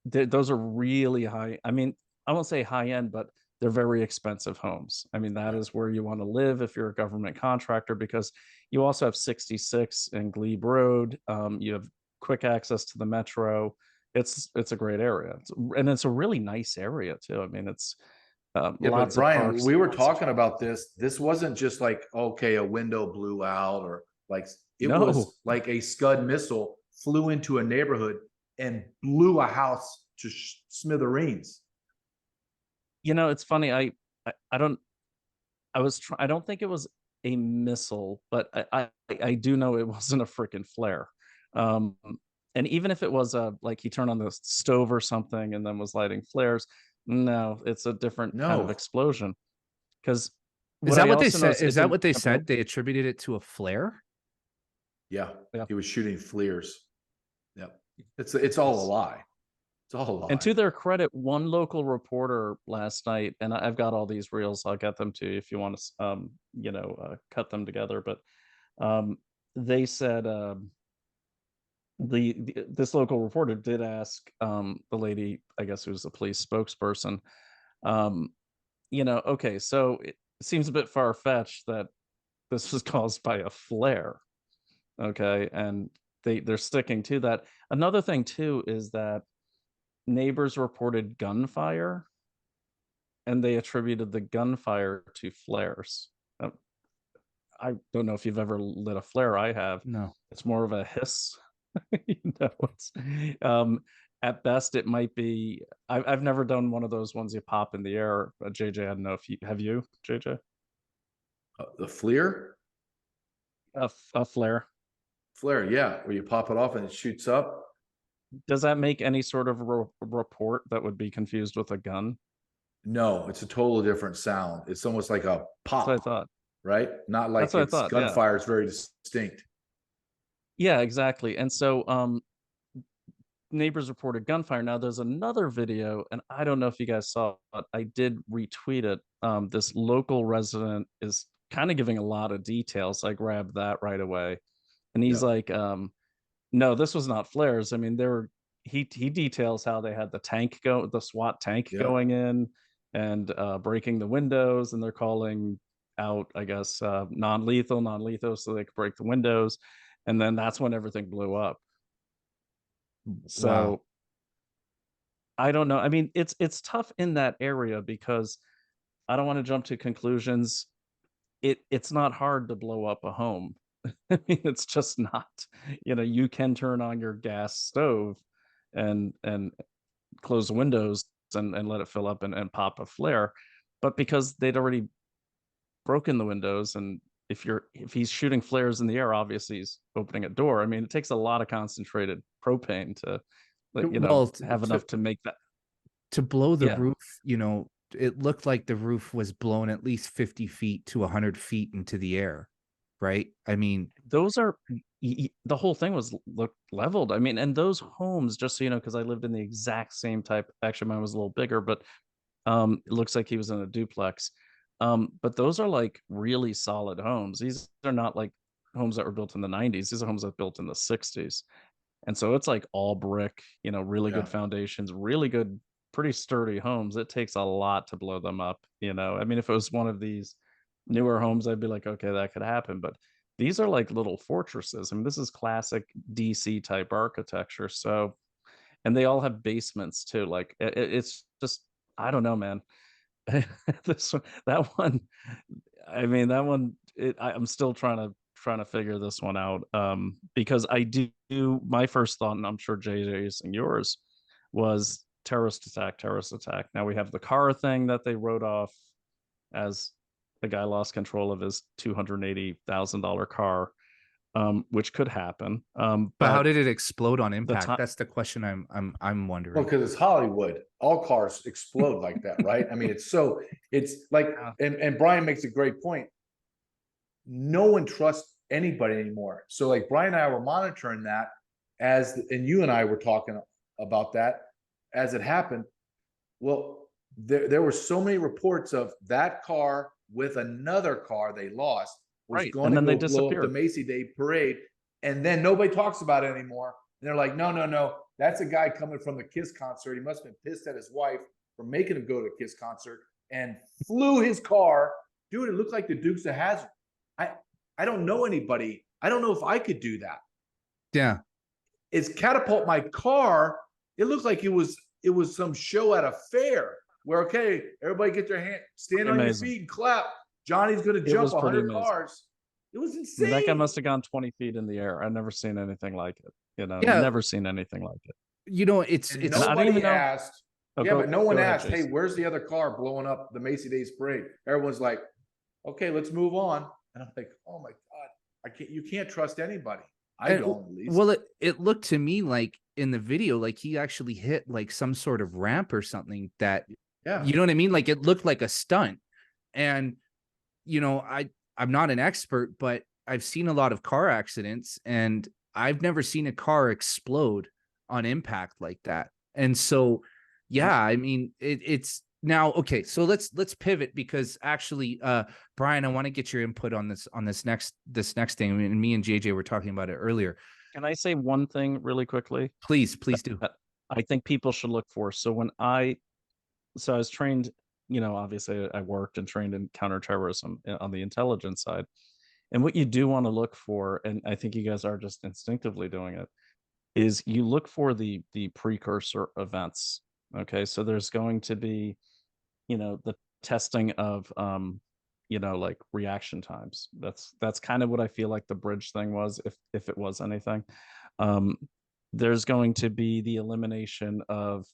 those are really high. I mean, I won't say high end, but they're very expensive homes. I mean, that is where you want to live if you're a government contractor, because you also have 66 and Glebe Road. You have quick access to the metro. It's a great area, and it's a really nice area too. I mean, it's Yeah, lots but of Brian, parks. we were talking about this. This wasn't just like, okay, a window blew out, or like it No. was like a Scud missile flew into a neighborhood and blew a house to smithereens. It's funny. I don't. I don't think it was a missile, but I do know it wasn't a freaking flare. Um, and even if it was like he turned on the stove or something and then was lighting flares, no, it's a different kind of No. explosion. Because Is that what they said? Is that what they said? They attributed it to a flare? Yeah, Yeah. he was shooting flares. Yep. It's all a lie. It's all a lie. And to their credit, one local reporter last night, and I've got all these reels, I'll get them to you if you want to cut them together, but they said this local reporter did ask the lady, I guess who's the police spokesperson, okay, so it seems a bit far-fetched that this was caused by a flare. Okay, and they're sticking to that. Another thing too is that neighbors reported gunfire and they attributed the gunfire to flares. I don't know if you've ever lit a flare. I have. No. It's more of a hiss. It's at best it might be. I've never done one of those ones you pop in the air. JJ, I don't know if you have. You, JJ, the flare. A flare. Flare, yeah, where you pop it off and it shoots up. Does that make any sort of report that would be confused with a gun? No, it's a totally different sound. It's almost like a pop. That's what I thought. Right? Not like That's what I it's thought, gunfire is very distinct. Yeah, exactly. And so neighbors reported gunfire. Now there's another video, and I don't know if you guys saw it. I did retweet it. This local resident is kind of giving a lot of details. I grabbed that right away, and he's Yeah. like, "No, this was not flares. I mean, there were." He details how they had the SWAT tank Yeah. going in and breaking the windows, and they're calling out, I guess, non-lethal, so they could break the windows, and then that's when everything blew up. Wow. So I don't know. I mean, it's tough in that area because I don't want to jump to conclusions. It's not hard to blow up a home. I mean, it's just not. You can turn on your gas stove and close the windows and let it fill up and pop a flare. But because they'd already broken the windows, and if he's shooting flares in the air, obviously he's opening a door. I mean, it takes a lot of concentrated propane to Well, have enough to make that. to blow the Yeah. roof, it looked like the roof was blown at least 50 feet to 100 feet into the air, right? I mean, Those are the whole thing was leveled. I mean, and those homes, just so you know, because I lived in the exact same type. Actually, mine was a little bigger, but it looks like he was in a duplex. But those are like really solid homes. These are not like homes that were built in the 90s. These are homes that were built in the 60s. And so it's like all brick, really Yeah. good foundations, really good, pretty sturdy homes. It takes a lot to blow them up. I mean, if it was one of these newer homes, I'd be like, okay, that could happen. But these are like little fortresses. I mean, this is classic DC type architecture. So, and they all have basements too. Like it's just, I don't know, man. That one, I mean, that one, I'm still trying to figure this one out. Because I do, my first thought, and I'm sure JJ's and yours, was terrorist attack. Now we have the car thing that they wrote off as the guy lost control of his $280,000 car, which could happen. but how But did it explode on the impact? time, That's the question I'm Well, wondering. because it's Hollywood. All cars explode like that, right? I mean, it's like, and Brian makes a great point. No one trusts anybody anymore. So like Brian and I were monitoring that and you and I were talking about that as it happened. Well, there were so many reports of that car with another car they lost was right, going and to then they go blow up the disappeared. Macy Day parade. And then nobody talks about it anymore. And they're like, no. That's a guy coming from the Kiss concert. He must have been pissed at his wife for making him go to a Kiss concert and flew his car. Dude, it looked like the Dukes of Hazzard. I don't know anybody. I don't know if I could do that. Yeah. It's catapult my car. It looked like it was some show at a fair where, okay, everybody get their hand, stand on your feet and clap. Johnny's going to jump 100 cars. It was insane. That guy must have gone 20 feet in the air. I've never seen anything like it. Yeah. Never seen anything like it. It's nobody asked. But no one asked, ahead, hey, where's the other car blowing up the Macy Days parade? Everyone's like, okay, let's move on. And I'm like, oh my God, you can't trust anybody. I don't, at least. Well, it looked to me like in the video, like he actually hit like some sort of ramp or something that, you know what I mean? Like it looked like a stunt. And, I'm not an expert, but I've seen a lot of car accidents and I've never seen a car explode on impact like that. And so, yeah, I mean, it's now, okay. So let's pivot because actually, Brian, I want to get your input on this next thing. I mean, me and JJ were talking about it earlier. Can I say one thing really quickly? Please do. That I think people should look for. So I was trained, obviously I worked and trained in counterterrorism on the intelligence side. And what you do want to look for, and I think you guys are just instinctively doing it, is you look for the precursor events. Okay. So there's going to be, the testing of, like reaction times. That's kind of what I feel like the bridge thing was, if it was anything. There's going to be the elimination of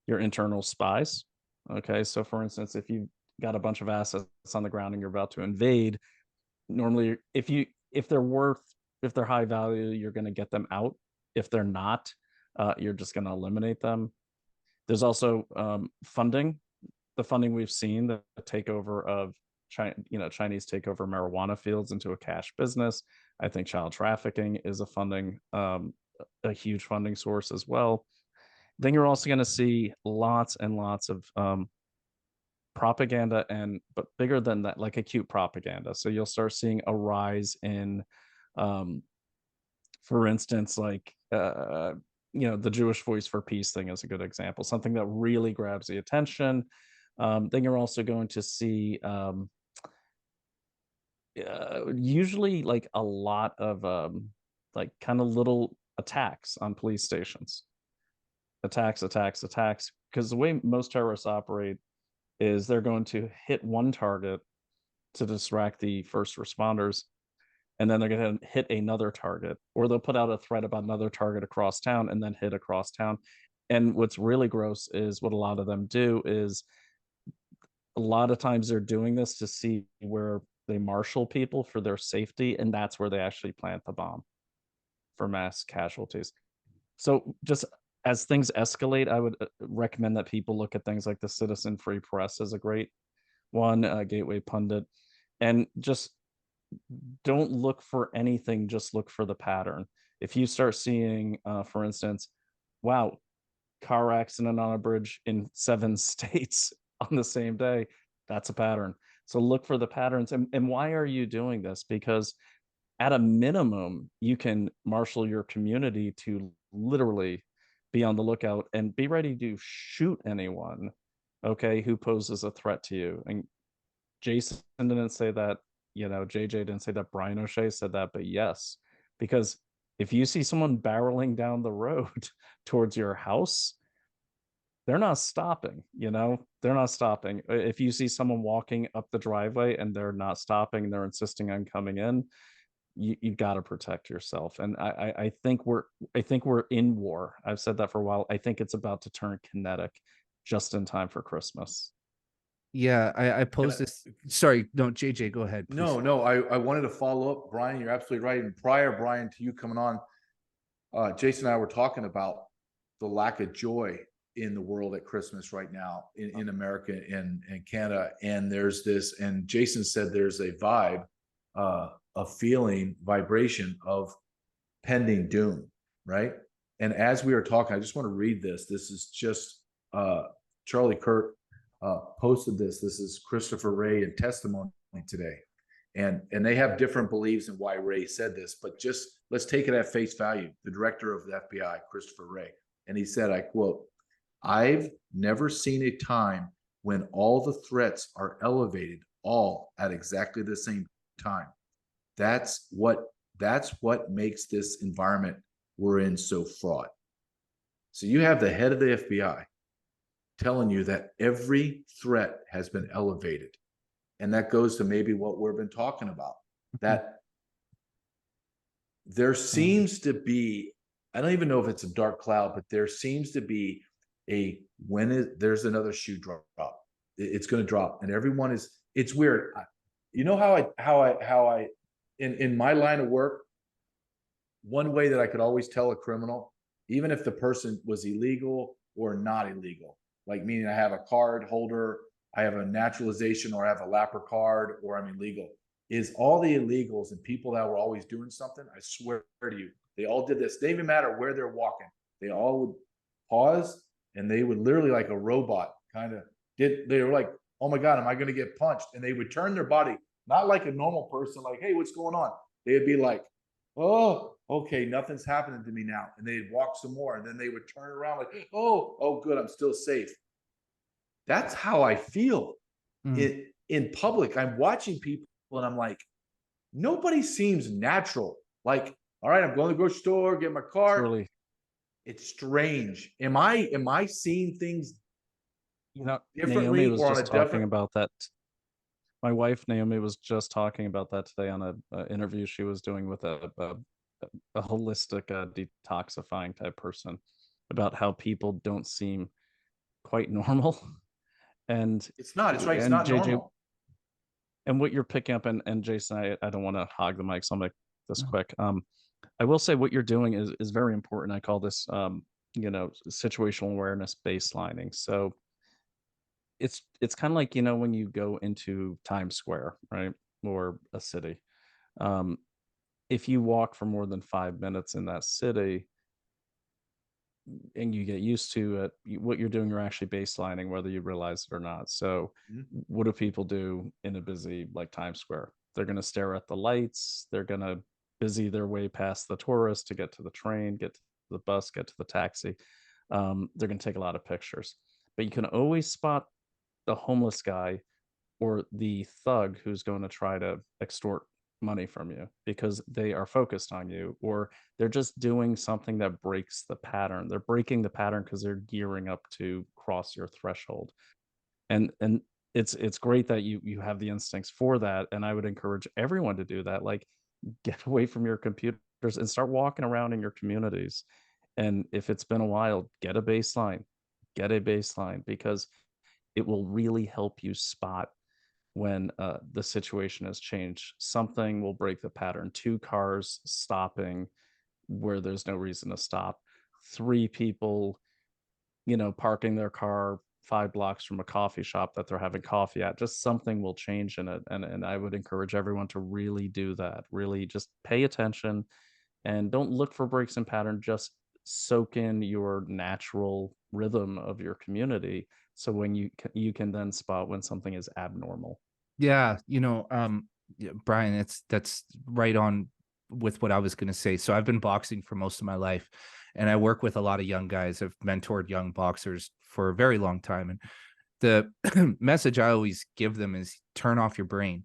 your internal spies. Okay. So for instance, if you've got a bunch of assets on the ground and you're about to invade, normally if they're high value, you're going to get them out. If they're not, you're just going to eliminate them. There's also funding. The funding we've seen, the takeover of Chinese takeover marijuana fields into a cash business. I think child trafficking is a huge funding source as well. Then you're also going to see lots and lots of propaganda, but bigger than that, like acute propaganda. So you'll start seeing a rise in, um, for instance, like the Jewish Voice for Peace thing is a good example, something that really grabs the attention. Then you're also going to see usually like a lot of like kind of little attacks on police stations, attacks, because the way most terrorists operate is they're going to hit one target to distract the first responders, and then they're going to hit another target, or they'll put out a threat about another target across town and then hit across town. And what's really gross is what a lot of them do is a lot of times they're doing this to see where they marshal people for their safety, and that's where they actually plant the bomb for mass casualties. So just as things escalate, I would recommend that people look at things like the Citizen Free Press as a great one, Gateway Pundit, and just don't look for anything, just look for the pattern. If you start seeing, for instance, wow, car accident on a bridge in 7 states on the same day, that's a pattern. So look for the patterns. And why are you doing this? Because at a minimum, you can marshal your community to literally be on the lookout and be ready to shoot anyone, okay, who poses a threat to you. And Jason didn't say that, JJ didn't say that, Brian O'Shea said that, but yes, because if you see someone barreling down the road towards your house, they're not stopping, they're not stopping. If you see someone walking up the driveway and they're not stopping, they're insisting on coming in, you got to protect yourself. And I think we're in war. I've said that for a while. I think it's about to turn kinetic just in time for Christmas. Yeah, I posed this. Sorry, no, JJ, go ahead. Please. No, I wanted to follow up, Brian. You're absolutely right. And prior, Brian, to you coming on, Jason and I were talking about the lack of joy in the world at Christmas right now in America and Canada. And there's this, and Jason said there's a vibe, a feeling, vibration of pending doom, right? And as we are talking, I just want to read this. This is just Charlie Kirk posted this. This is Christopher Wray in testimony today. And they have different beliefs in why Wray said this, but just let's take it at face value. The director of the FBI, Christopher Wray, and he said, I quote, "I've never seen a time when all the threats are elevated all at exactly the same time. That's what makes this environment we're in so fraught." So you have the head of the FBI telling you that every threat has been elevated. And that goes to maybe what we've been talking about, that there seems to be, I don't even know if it's a dark cloud, but there seems to be there's another shoe drop, it's going to drop, and everyone is, it's weird. You know how I in my line of work, one way that I could always tell a criminal, even if the person was illegal or not illegal, like meaning I have a card holder, I have a naturalization, or I have a lapper card, or I'm illegal, is all the illegals and people that were always doing something, I swear to you, they all did this. They didn't even matter where they're walking. They all would pause and they would literally, like a robot, kind of they were like, oh my God, am I going to get punched? And they would turn their body, not like a normal person, like, hey, what's going on? They'd be like, oh, okay, nothing's happening to me now. And they'd walk some more, and then they would turn around like, oh, good, I'm still safe. That's how I feel in public. I'm watching people and I'm like, nobody seems natural. Like, all right, I'm going to the grocery store, get my car. Surely. It's strange. Am I seeing things differently? Naomi was or just talking about that. My wife Naomi was just talking about that today on a interview she was doing with a holistic detoxifying type person, about how people don't seem quite normal. And it's not not JJ, normal. And what you're picking up, and Jason, I don't want to hog the mic, so I'll make this quick. I will say what you're doing is very important. I call this situational awareness baselining. So it's kind of like, when you go into Times Square, right, or a city, if you walk for more than 5 minutes in that city, and you get used to it, what you're doing, you're actually baselining whether you realize it or not. So Mhm. what do people do in a busy like Times Square? They're going to stare at the lights, they're going to busy their way past the tourists to get to the train, get to the bus, get to the taxi. They're going to take a lot of pictures, but you can always spot the homeless guy or the thug who's going to try to extort money from you because they are focused on you, or they're just doing something that breaks the pattern. They're breaking the pattern because they're gearing up to cross your threshold. And it's great that you have the instincts for that, and I would encourage everyone to do that. Like, get away from your computers and start walking around in your communities. And if it's been a while, get a baseline, because it will really help you spot when the situation has changed. Something will break the pattern. Two cars stopping where there's no reason to stop. Three people, parking their car 5 blocks from a coffee shop that they're having coffee at. Just something will change in it. And I would encourage everyone to really do that. Really just pay attention and don't look for breaks in pattern. Just soak in your natural rhythm of your community. So when you can then spot when something is abnormal. Yeah, yeah, Brian, that's right on with what I was going to say. So I've been boxing for most of my life, and I work with a lot of young guys. I've mentored young boxers for a very long time, and the message I always give them is turn off your brain,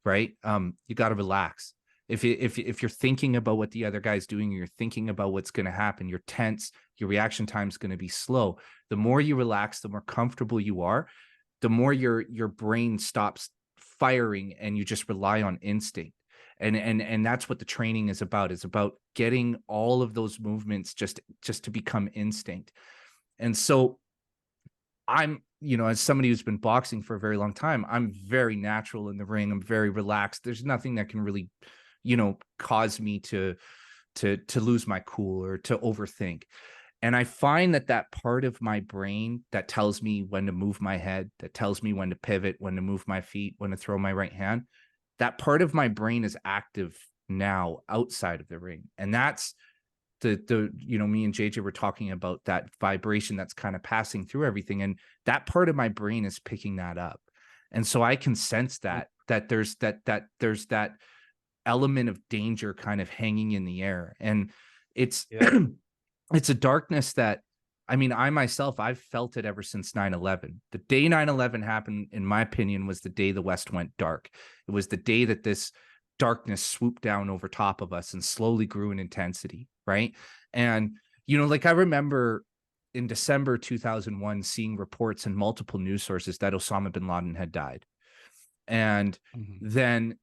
right? You got to relax. If you're thinking about what the other guy's doing, you're thinking about what's going to happen, you're tense, your reaction time is going to be slow. The more you relax, the more comfortable you are, the more your brain stops firing and you just rely on instinct. And that's what the training is about. It's about getting all of those movements just to become instinct. And so I'm, as somebody who's been boxing for a very long time, I'm very natural in the ring. I'm very relaxed. There's nothing that can really, cause me to lose my cool or to overthink. And I find that part of my brain that tells me when to move my head, that tells me when to pivot, when to move my feet, when to throw my right hand, that part of my brain is active now outside of the ring. And that's me and JJ were talking about that vibration that's kind of passing through everything. And that part of my brain is picking that up. And so I can sense that there's that element of danger kind of hanging in the air. And it's Yeah. it's a darkness that, I mean, I myself, I've felt it ever since 9/11. The day 9/11 happened, in my opinion, was the day the West went dark. It was the day that this darkness swooped down over top of us and slowly grew in intensity, right? And, like, I remember in December 2001 seeing reports in multiple news sources that Osama bin Laden had died. And Mhm. then,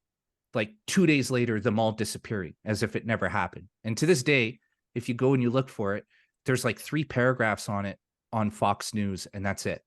like, 2 days later, them all disappearing as if it never happened. And to this day, if you go and you look for it, there's like 3 paragraphs on it on Fox News, and that's it.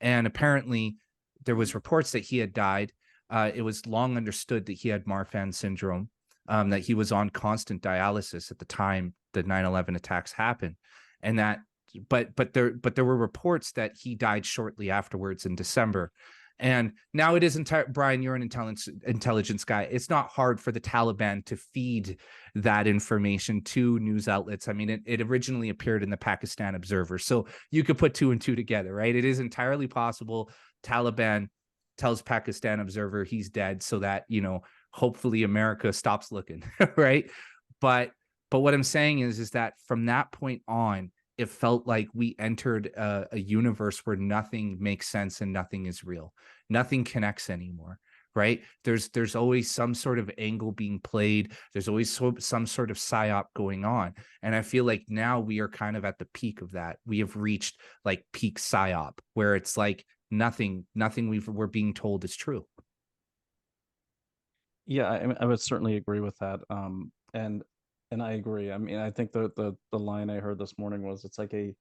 And apparently, there was reports that he had died. It was long understood that he had Marfan syndrome, that he was on constant dialysis at the time the 9/11 attacks happened, and that, but there were reports that he died shortly afterwards in December. And now it is entire, Brian, you're an intelligence guy. It's not hard for the Taliban to feed that information to news outlets. I mean, it originally appeared in the Pakistan Observer. So you could put two and two together, right? It is entirely possible Taliban tells Pakistan Observer he's dead so that, hopefully America stops looking, right? But what I'm saying is that from that point on, it felt like we entered a universe where nothing makes sense and nothing is real. Nothing connects anymore, right? There's always some sort of angle being played. There's always some sort of psyop going on. And I feel like now we are kind of at the peak of that. We have reached like peak psyop, where it's like nothing we're being told is true. Yeah, I would certainly agree with that. And I agree. I mean, I think the line I heard this morning was it's like a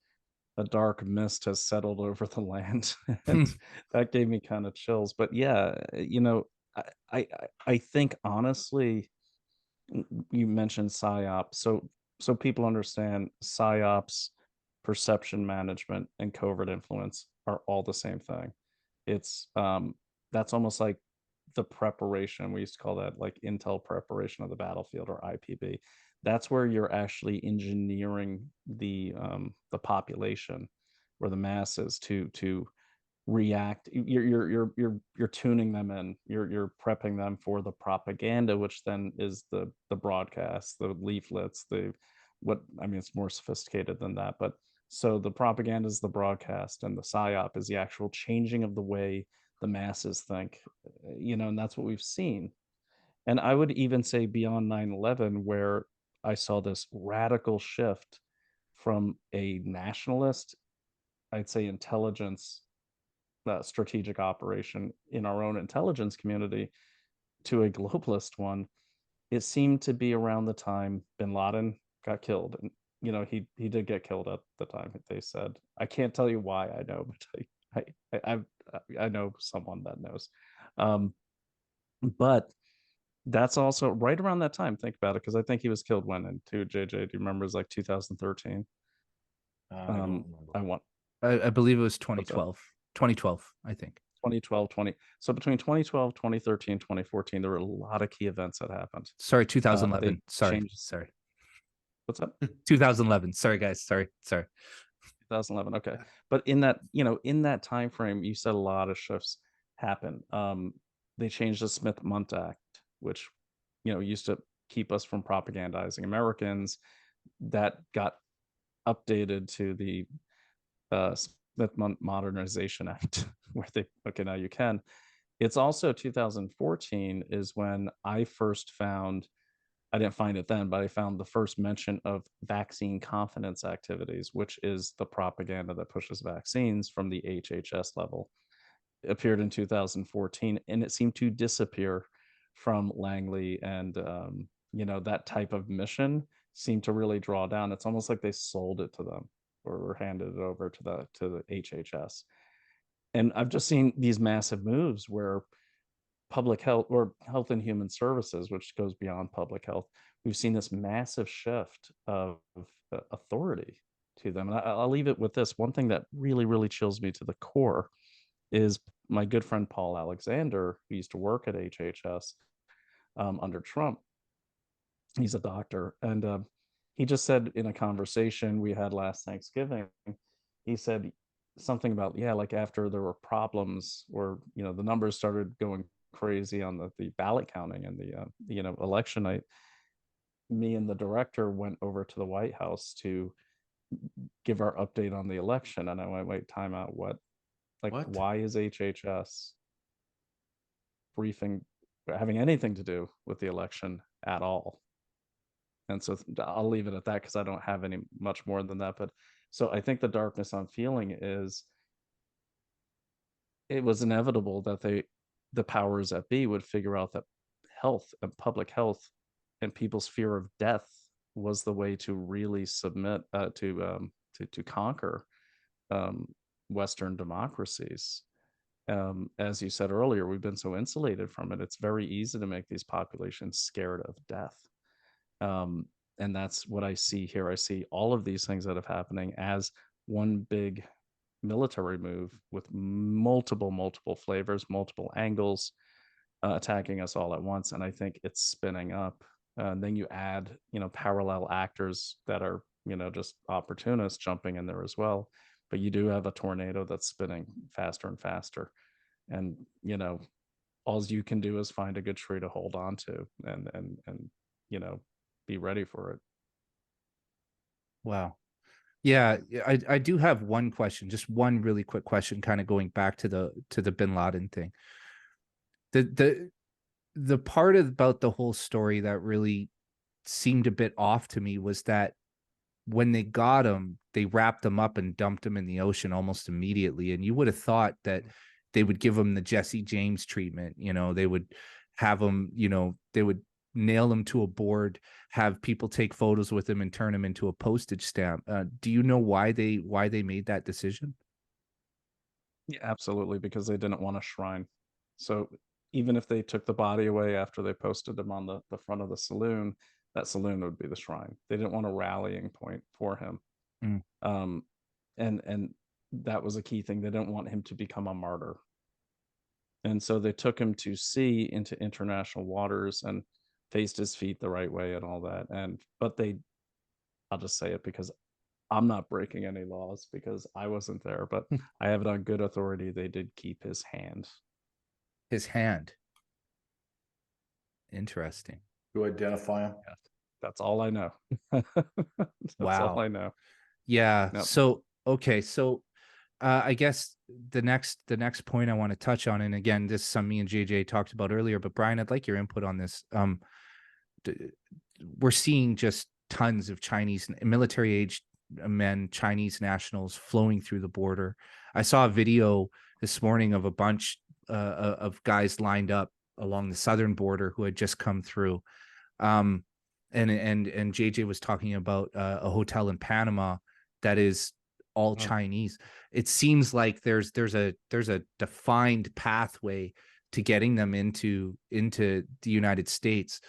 dark mist has settled over the land, and that gave me kind of chills. But yeah, I I think honestly, you mentioned psyops, so people understand psyops, perception management, and covert influence are all the same thing. It's that's almost like the preparation. We used to call that like intel preparation of the battlefield, or IPB. that's where you're actually engineering the population or the masses to react. You're tuning them in. You're prepping them for the propaganda, which then is the broadcast, the leaflets, the what I mean, it's more sophisticated than that. But so the propaganda is the broadcast, and the psyop is the actual changing of the way the masses think. And that's what we've seen. And I would even say beyond 9/11, where I saw this radical shift from a nationalist, I'd say intelligence, strategic operation in our own intelligence community to a globalist one. It seemed to be around the time bin Laden got killed. And, he did get killed at the time, they said. I can't tell you why, I know, but I know someone that knows. But that's also right around that time. Think about it, because I think he was killed when, and too, JJ, do you remember? It was like 2013. I don't remember. I want I believe it was 2012. 2012, I think. 2012, so between 2012, 2013, 2014, there were a lot of key events that happened. Sorry, 2011. Sorry. What's up? 2011. Sorry, guys. Sorry. 2011. Okay. But in that time frame, you said a lot of shifts happened. They changed the Smith-Mundt Act, which used to keep us from propagandizing Americans. That got updated to the Smith-Mundt Modernization Act, where now you can. It's also 2014 is when I first found, I didn't find it then, but I found the first mention of vaccine confidence activities, which is the propaganda that pushes vaccines from the HHS level. It appeared in 2014, and it seemed to disappear from Langley, and that type of mission seemed to really draw down. It's almost like they sold it to them, or handed it over to the HHS. And I've just seen these massive moves where public health, or health and human services, which goes beyond public health, we've seen this massive shift of authority to them. And I'll leave it with this. One thing that really, really chills me to the core is my good friend Paul Alexander, who used to work at HHS under Trump. He's a doctor, and he just said in a conversation we had last Thanksgiving, he said something about, like after there were problems, or the numbers started going crazy on the ballot counting and the election night, me and the director went over to the White House to give our update on the election. And I went, wait, time out, what? Why is HHS briefing having anything to do with the election at all? And so I'll leave it at that, because I don't have any much more than that. But so I think the darkness I'm feeling is it was inevitable that the powers that be would figure out that health and public health and people's fear of death was the way to really submit to conquer Western democracies. As you said earlier, we've been so insulated from it. It's very easy to make these populations scared of death. And that's what I see here. I see all of these things that are happening as one big military move with multiple flavors, multiple angles, attacking us all at once. And I think it's spinning up. And then you add, parallel actors that are, just opportunists jumping in there as well. But you do have a tornado that's spinning faster and faster. And, all you can do is find a good tree to hold on to, and be ready for it. Wow. Yeah, I do have one question, just one really quick question, kind of going back to the bin Laden thing. The part about the whole story that really seemed a bit off to me was that when they got him, they wrapped him up and dumped him in the ocean almost immediately. And you would have thought that they would give him the Jesse James treatment. They would have him, they would nail him to a board, have people take photos with him, and turn him into a postage stamp. Do you know why they made that decision? Yeah, absolutely, because they didn't want a shrine. So even if they took the body away after they posted him on the front of the saloon, that saloon would be the shrine. They didn't want a rallying point for him. And that was a key thing. They didn't want him to become a martyr. And so they took him to sea into international waters. And faced his feet the right way and all that. But I'll just say it because I'm not breaking any laws because I wasn't there, but I have it on good authority. They did keep his hand. His hand. Interesting. To identify him. Yeah, that's all I know. That's Wow. all I know. Yeah. Yep. So, okay. So, I guess the next point I want to touch on, and again, this is something me and JJ talked about earlier, but Brian, I'd like your input on this. We're seeing just tons of Chinese military age men, Chinese nationals flowing through the border. I saw a video this morning of a bunch of guys lined up along the southern border who had just come through. And JJ was talking about a hotel in Panama that is all Chinese. It seems like there's a defined pathway to getting them into the United States.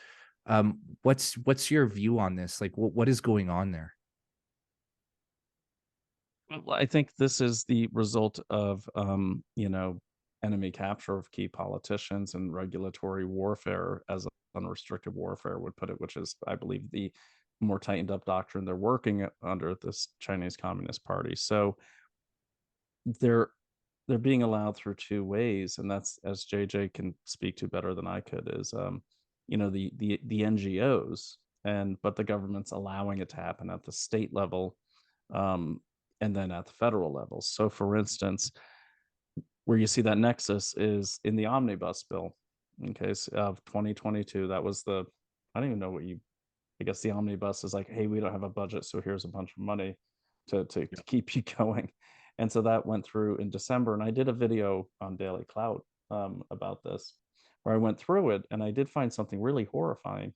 What's your view on this? Like, what is going on there? Well, I think this is the result of, enemy capture of key politicians and regulatory warfare, as unrestricted warfare would put it, which is, I believe, the more tightened up doctrine they're working under this Chinese Communist Party. So they're being allowed through two ways, and that's, as JJ can speak to better than I could, is the NGOs, but the government's allowing it to happen at the state level, and then at the federal level. So, for instance, where you see that nexus is in the omnibus bill, in case of 2022. That was I don't even know I guess the omnibus is like, hey, we don't have a budget, so here's a bunch of money to keep you going. And so that went through in December. And I did a video on Daily Clout about this, where I went through it, and I did find something really horrifying.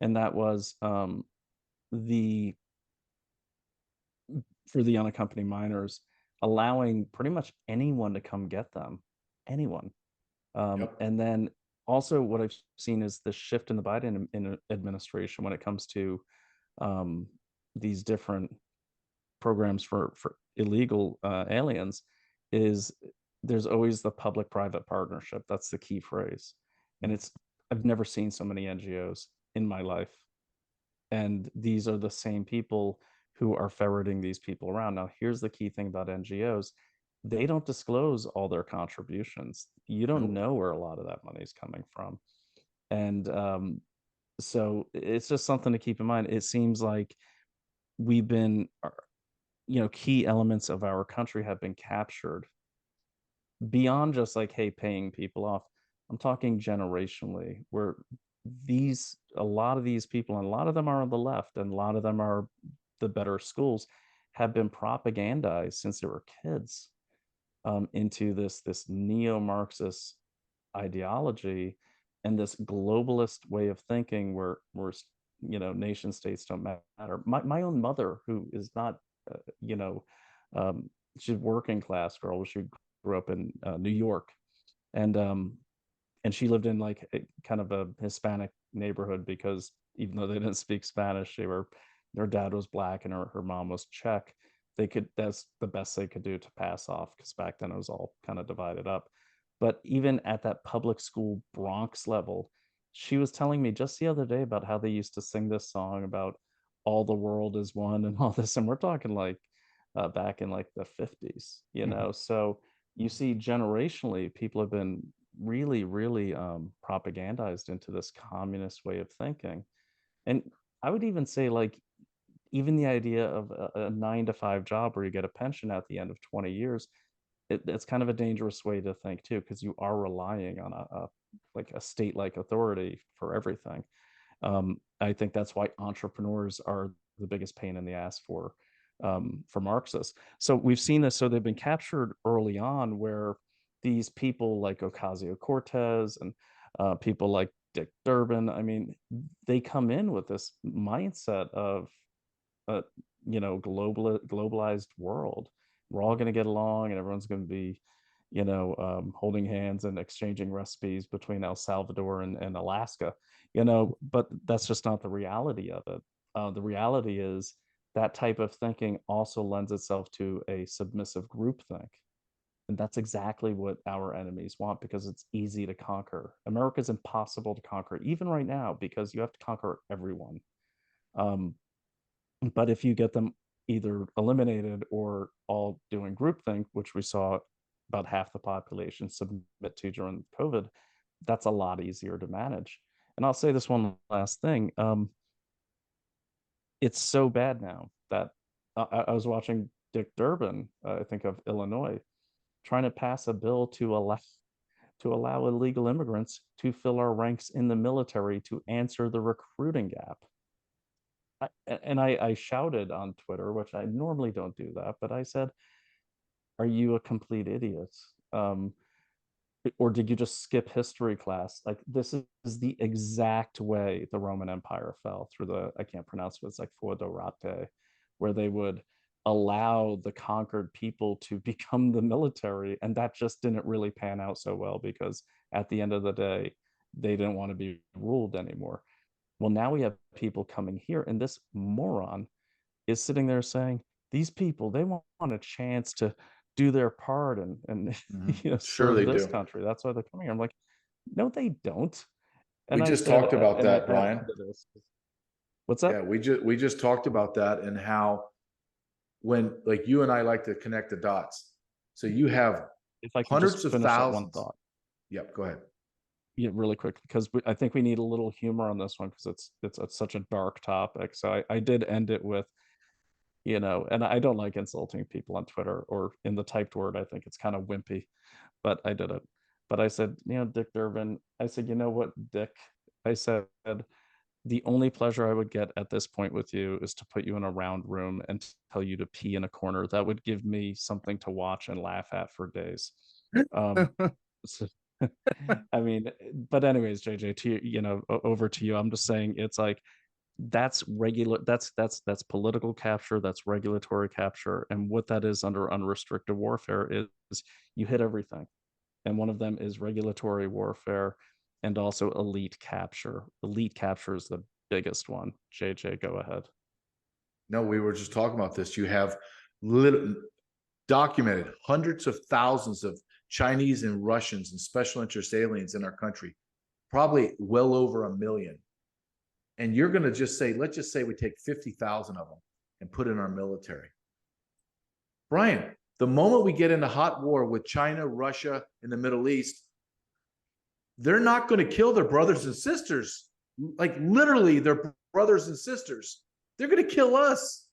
And that was the for the unaccompanied minors, allowing pretty much anyone to come get them, anyone. And then also what I've seen is the shift in the Biden administration when it comes to these different programs for illegal aliens. Is there's always the public-private partnership. That's the key phrase. And I've never seen so many NGOs in my life. And these are the same people who are ferreting these people around. Now, here's the key thing about NGOs. They don't disclose all their contributions. You don't know where a lot of that money is coming from. And so it's just something to keep in mind. It seems like we've been, key elements of our country have been captured beyond just like, hey, paying people off. I'm talking generationally, where a lot of these people, and a lot of them are on the left, and a lot of them are the better schools, have been propagandized since they were kids into this neo-Marxist ideology and this globalist way of thinking, where nation states don't matter. My own mother, who is not, she's a working class girl. She grew up in New York, and she lived in like kind of a Hispanic neighborhood, because even though they didn't speak Spanish, their dad was black and her mom was Czech. That's the best they could do to pass off, because back then it was all kind of divided up. But even at that public school Bronx level, she was telling me just the other day about how they used to sing this song about all the world is one and all this. And we're talking like back in like the 50s, So you see generationally, people have been really, really propagandized into this communist way of thinking. And I would even say, like, even the idea of a 9 to 5 job where you get a pension at the end of 20 years, it's kind of a dangerous way to think too, because you are relying on a state-like authority for everything. I think that's why entrepreneurs are the biggest pain in the ass for Marxists. So we've seen this. So they've been captured early on, where these people like Ocasio-Cortez and people like Dick Durbin, I mean, they come in with this mindset of globalized world. We're all going to get along, and everyone's going to be, holding hands and exchanging recipes between El Salvador and Alaska, but that's just not the reality of it. The reality is that type of thinking also lends itself to a submissive groupthink. And that's exactly what our enemies want, because it's easy to conquer. America's impossible to conquer, even right now, because you have to conquer everyone. Um, but if you get them either eliminated or all doing groupthink, which we saw about half the population submit to during COVID, that's a lot easier to manage. And I'll say this one last thing. It's so bad now that I was watching Dick Durbin, I think of Illinois, trying to pass a bill to allow illegal immigrants to fill our ranks in the military to answer the recruiting gap. I shouted on Twitter, which I normally don't do that, but I said, "Are you a complete idiot? Or did you just skip history class? Like, this is the exact way the Roman Empire fell through I can't pronounce it, it's like Fodorate, where they would allow the conquered people to become the military. And that just didn't really pan out so well, because at the end of the day, they didn't want to be ruled anymore. Well, now we have people coming here, and this moron is sitting there saying, these people, they want a chance to do their part and Sure serve they this do. country. That's why they're coming here. I'm like, no, they don't. We And I just said, talked about and I that, added Brian. to this. What's Yeah, that? we just talked about that, and how when, like, you and I like to connect the dots. So you have If I could hundreds just of finish that one thousands. thought. Yep, go ahead. Yeah, really quick, because I think we need a little humor on this one, because it's such a dark topic. So I did end it with, and I don't like insulting people on Twitter or in the typed word. I think it's kind of wimpy, but I did it. But I said, Dick Durbin, I said, you know what, Dick? I said, the only pleasure I would get at this point with you is to put you in a round room and tell you to pee in a corner. That would give me something to watch and laugh at for days. So, I mean, but anyways, JJ, over to you. I'm just saying, it's like, that's regular, that's political capture, that's regulatory capture, and what that is under unrestricted warfare is you hit everything. And one of them is regulatory warfare, and also elite capture. Elite capture is the biggest one. JJ, go ahead. No, we were just talking about this. You have documented hundreds of thousands of Chinese and Russians and special interest aliens in our country, probably well over 1 million. And you're going to just say, let's just say we take 50,000 of them and put in our military. Brian, the moment we get into hot war with China, Russia, and the Middle East, they're not going to kill their brothers and sisters, like literally their brothers and sisters. They're going to kill us.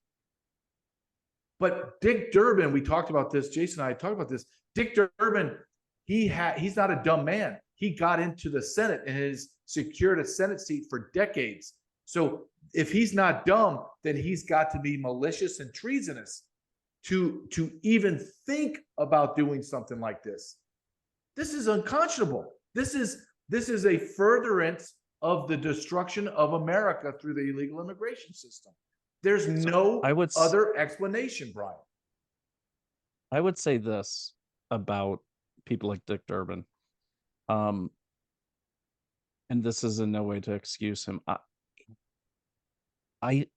But Dick Durbin, we talked about this, Jason and I talked about this. Dick Durbin, he's not a dumb man. He got into the Senate and has secured a Senate seat for decades. So if he's not dumb, then he's got to be malicious and treasonous to even think about doing something like this. This is unconscionable. This is a furtherance of the destruction of America through the illegal immigration system. There's no other explanation, Brian. I would say this about people like Dick Durbin. And this is in no way to excuse him. I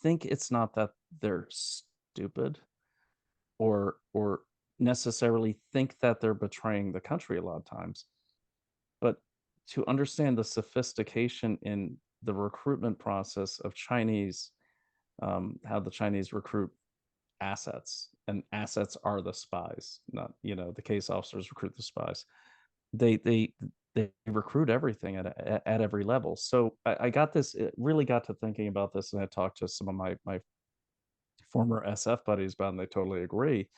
think it's not that they're stupid or necessarily think that they're betraying the country a lot of times, but to understand the sophistication in the recruitment process of Chinese, how the Chinese recruit assets, and assets are the spies, not the case officers recruit the spies. They recruit everything at every level. So I got this. It really got to thinking about this, and I talked to some of my former SF buddies about it, and they totally agree.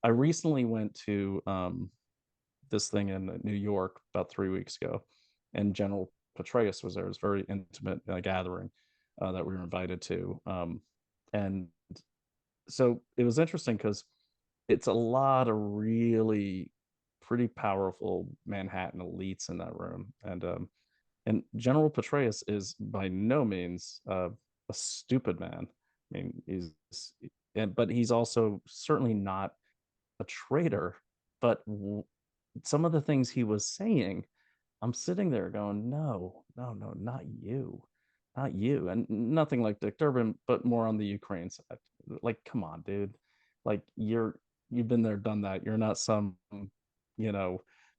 I recently went to this thing in New York about 3 weeks ago, and General Petraeus was there. It was a very intimate gathering that we were invited to, and so it was interesting because it's a lot of really pretty powerful Manhattan elites in that room, and General Petraeus is by no means a stupid man. I mean, but he's also certainly not a traitor. But some of the things he was saying, I'm sitting there going, no, not you, not you. And nothing like Dick Durbin, but more on the Ukraine side. Like, come on, dude. Like, you're You've been there, done that. You're not some,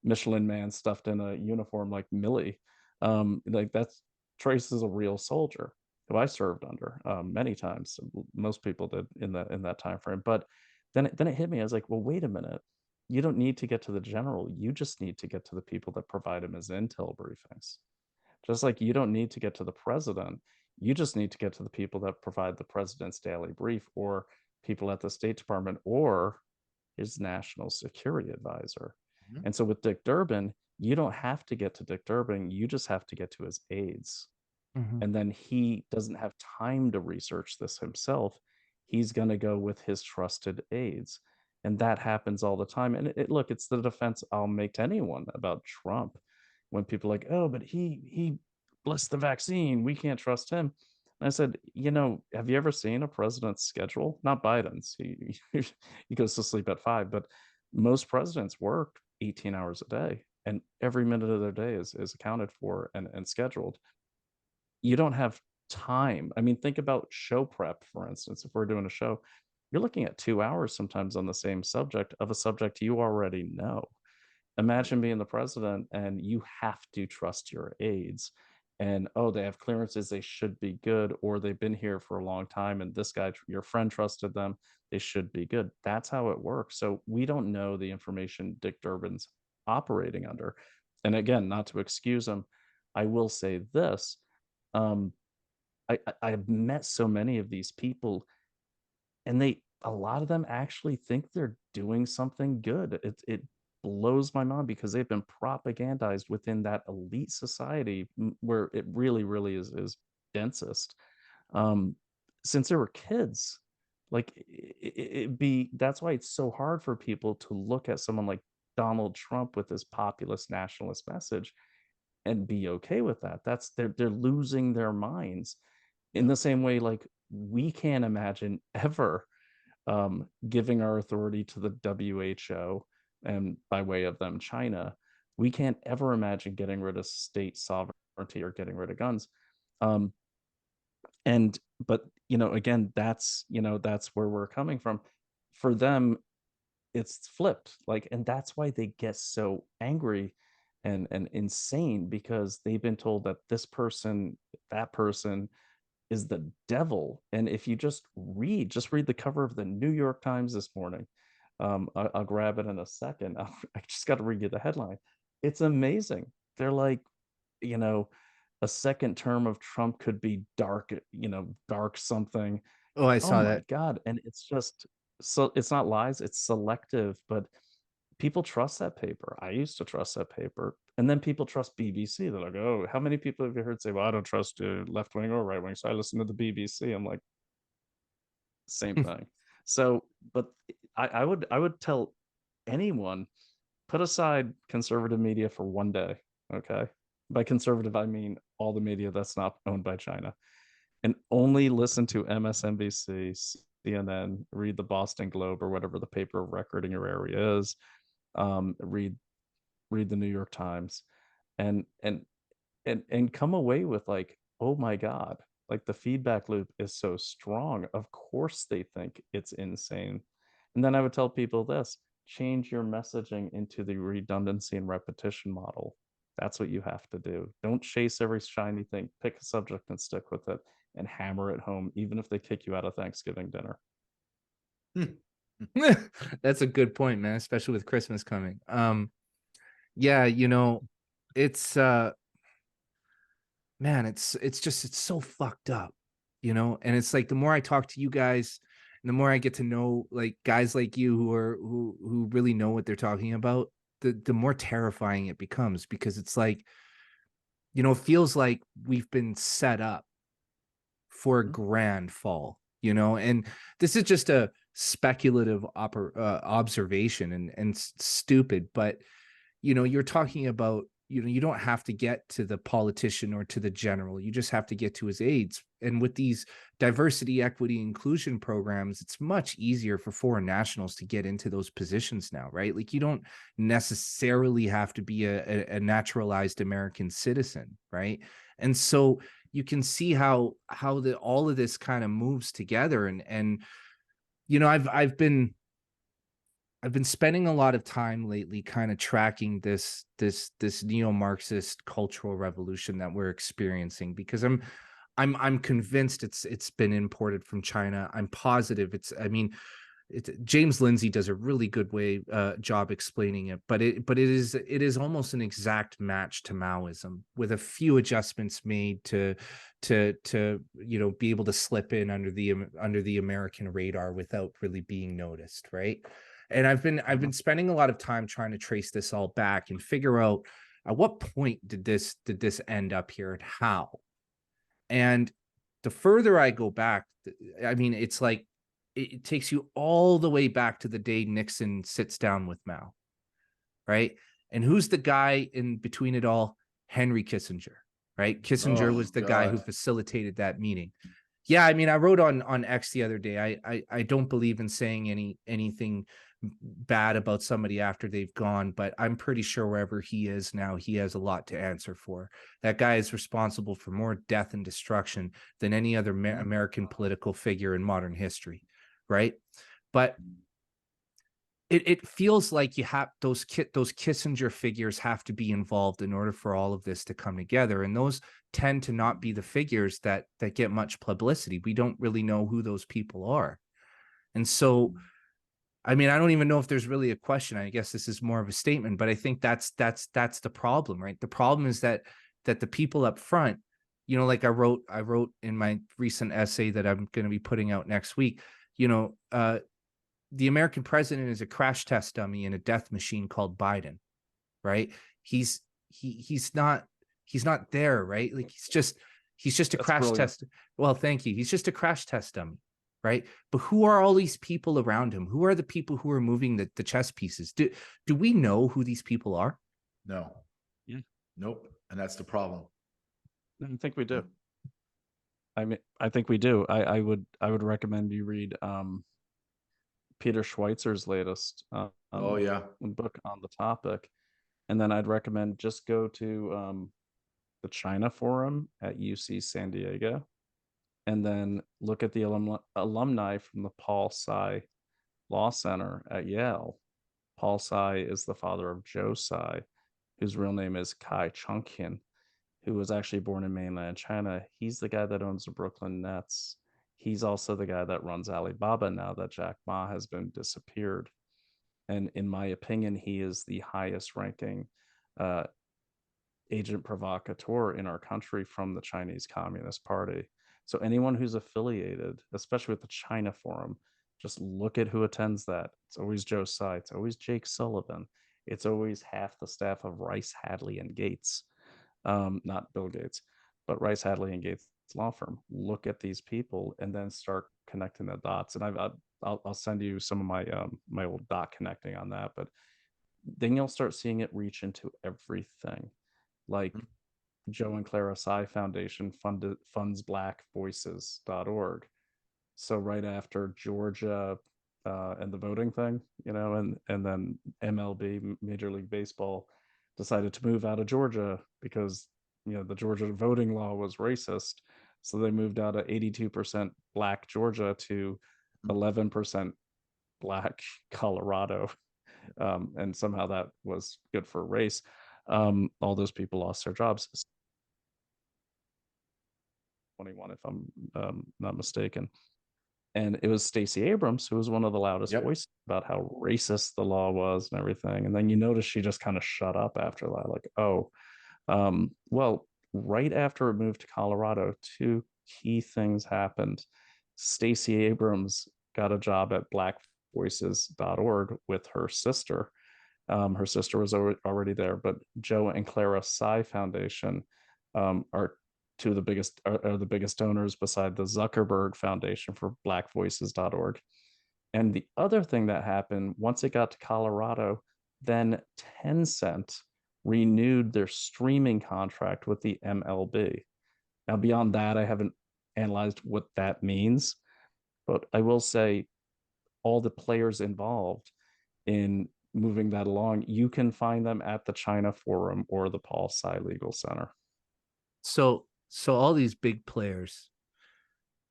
Michelin man stuffed in a uniform like Millie. Like that's Trace is a real soldier who I served under many times. Most people did in that time frame. But then it hit me. I was like, well, wait a minute. You don't need to get to the general. You just need to get to the people that provide him his intel briefings. Just like you don't need to get to the president, you just need to get to the people that provide the president's daily brief, or people at the State Department, or his national security advisor. Mhm. And so with Dick Durbin, you don't have to get to Dick Durbin, you just have to get to his aides. Mhm. And then he doesn't have time to research this himself. He's going to go with his trusted aides. And that happens all the time. And look, it's the defense I'll make to anyone about Trump when people are like, oh, but he blessed the vaccine. We can't trust him. And I said, have you ever seen a president's schedule? Not Biden's. He goes to sleep at 5, but most presidents work 18 hours a day, and every minute of their day is accounted for and scheduled. You don't have time. I mean, think about show prep, for instance. If we're doing a show, you're looking at 2 hours sometimes on the same subject of a subject you already know. Imagine being the president and you have to trust your aides. And oh, they have clearances, they should be good, or they've been here for a long time and this guy, your friend, trusted them, they should be good. That's how it works. So we don't know the information Dick Durbin's operating under. And again, not to excuse him, I will say this. Um, I've met so many of these people, and a lot of them actually think they're doing something good. It blows my mind because they've been propagandized within that elite society where it really, really is densest um, since they were kids. Like that's why it's so hard for people to look at someone like Donald Trump with his populist nationalist message and be okay with that. That's they're losing their minds in the same way. Like we can't imagine ever giving our authority to the WHO, and by way of them China. We can't ever imagine getting rid of state sovereignty or getting rid of guns. um and but again, that's where we're coming from. For them, it's flipped, like, and that's why they get so angry and insane, because they've been told that this person, that person is the devil. And if you just read the cover of the New York Times this morning. I'll grab it in a second. I just got to read you the headline. It's amazing. They're like, you know a second term of Trump could be dark, dark something. Oh, I Oh saw my that. god. And it's just, so it's not lies, it's selective. But people trust that paper. I used to trust that paper. And then people trust BBC. They're like, oh, how many people have you heard say, well, I don't trust left wing or right wing, so I listen to the BBC? I'm like, same thing. So, but I would tell anyone, put aside conservative media for one day. Okay. By conservative, I mean all the media that's not owned by China, and only listen to MSNBC, CNN, read the Boston Globe or whatever the paper of record in your area is. Read the New York Times, and come away with like, oh my god, like the feedback loop is so strong. Of course they think it's insane. And then I would tell people this: change your messaging into the redundancy and repetition model. That's what you have to do. Don't chase every shiny thing. Pick a subject and stick with it, and hammer it home, even if they kick you out of Thanksgiving dinner. That's a good point, man, especially with Christmas coming. Yeah, it's man, it's so fucked up, and it's like the more I talk to you guys and the more I get to know like guys like you who really know what they're talking about, the more terrifying it becomes, because it's like, it feels like we've been set up for a grand fall, and this is just a speculative observation and stupid, but you're talking about, you don't have to get to the politician or to the general. You just have to get to his aides. And with these diversity, equity, inclusion programs, it's much easier for foreign nationals to get into those positions now, right? Like you don't necessarily have to be a naturalized American citizen, right? And so you can see how all of this kind of moves together. And I've been I've been spending a lot of time lately kind of tracking this neo-Marxist cultural revolution that we're experiencing, because I'm convinced it's been imported from China. I'm positive I mean, James Lindsay does a really good job explaining it, but it is almost an exact match to Maoism, with a few adjustments made to be able to slip in under the American radar without really being noticed, right? And I've been spending a lot of time trying to trace this all back and figure out at what point did this end up here, and how. And the further I go back, I mean, it's like it takes you all the way back to the day Nixon sits down with Mao, right? And who's the guy in between it all? Henry Kissinger, right? Kissinger was the guy who facilitated that meeting. Yeah, I mean, I wrote on X the other day, I don't believe in saying anything bad about somebody after they've gone, but I'm pretty sure wherever he is now, he has a lot to answer for. That guy is responsible for more death and destruction than any other American political figure in modern history, right? But it feels like you have those Kissinger figures have to be involved in order for all of this to come together, and those tend to not be the figures that get much publicity. We don't really know who those people are. And so, I mean, I don't even know if there's really a question. I guess this is more of a statement, but I think that's the problem, right? The problem is that the people up front, like I wrote in my recent essay that I'm going to be putting out next week, the American president is a crash test dummy in a death machine called Biden, right? He's not there, right? Like he's just a crash test. Well, thank you. He's just a crash test dummy, right? But who are all these people around him? Who are the people who are moving the chess pieces? Do we know who these people are? No. Yeah. Nope. And that's the problem. I think we do. I mean, I think we do. I would recommend you read Peter Schweitzer's latest book on the topic. And then I'd recommend just go to the China Forum at UC San Diego, and then look at the alumni from the Paul Tsai Law Center at Yale. Paul Tsai is the father of Joe Tsai, whose real name is Kai Chungkin, who was actually born in mainland China. He's the guy that owns the Brooklyn Nets. He's also the guy that runs Alibaba now that Jack Ma has been disappeared. And in my opinion, he is the highest ranking agent provocateur in our country from the Chinese Communist Party. So anyone who's affiliated, especially with the China Forum, just look at who attends that. It's always Joe Tsai. It's always Jake Sullivan. It's always half the staff of Rice, Hadley, and Gates. Not Bill Gates, but Rice, Hadley, and Gates law firm. Look at these people and then start connecting the dots. And I'll send you some of my my old dot connecting on that. But then you'll start seeing it reach into everything. Like Joe and Clara Tsai Foundation funds blackvoices.org. So right after Georgia and the voting thing, and then MLB, Major League Baseball, decided to move out of Georgia because the Georgia voting law was racist. So they moved out of 82% black Georgia to 11% black Colorado. And somehow that was good for race. All those people lost their jobs. 21, if I'm not mistaken. And it was Stacey Abrams who was one of the loudest voices about how racist the law was and everything. And then you notice she just kind of shut up after that, like, well, right after it moved to Colorado, two key things happened. Stacey Abrams got a job at blackvoices.org with her sister. Her sister was already there, but Joe and Clara Tsai Foundation are the biggest donors beside the Zuckerberg Foundation for blackvoices.org. And the other thing that happened once it got to Colorado, then Tencent renewed their streaming contract with the MLB. Now, beyond that, I haven't analyzed what that means, but I will say all the players involved in moving that along, you can find them at the China Forum or the Paul Tsai Legal Center. So all these big players,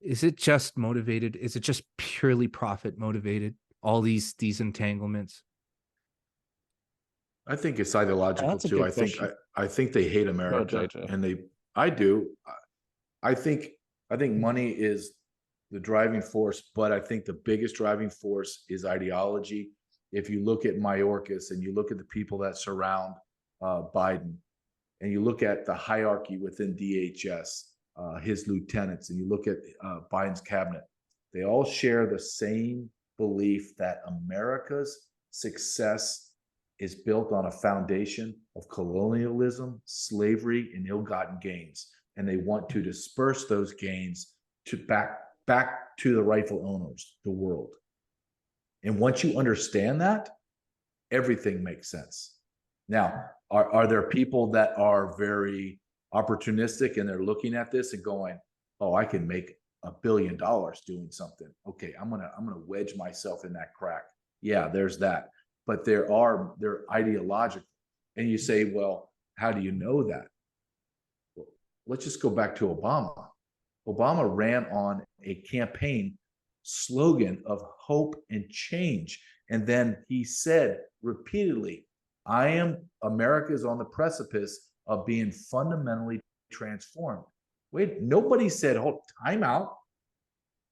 is it just motivated? Is it just purely profit motivated? all these entanglements? I think it's ideological That's a too. good I think question. I think they hate America, JJ. and I do. I think money is the driving force, but I think the biggest driving force is ideology. If you look at Mayorkas and you look at the people that surround Biden, and you look at the hierarchy within DHS, his lieutenants, and you look at Biden's cabinet, they all share the same belief that America's success is built on a foundation of colonialism, slavery, and ill-gotten gains. And they want to disperse those gains to back to the rightful owners, the world. And once you understand that, everything makes sense. Now, are there people that are very opportunistic and they're looking at this and going, oh, I can make $1 billion doing something. Okay, I'm gonna wedge myself in that crack. Yeah, there's that. But they're ideological. And you say, well, how do you know that? Well, let's just go back to Obama. Obama ran on a campaign slogan of hope and change. And then he said repeatedly, America is on the precipice of being fundamentally transformed. Wait, nobody said, hold, time out.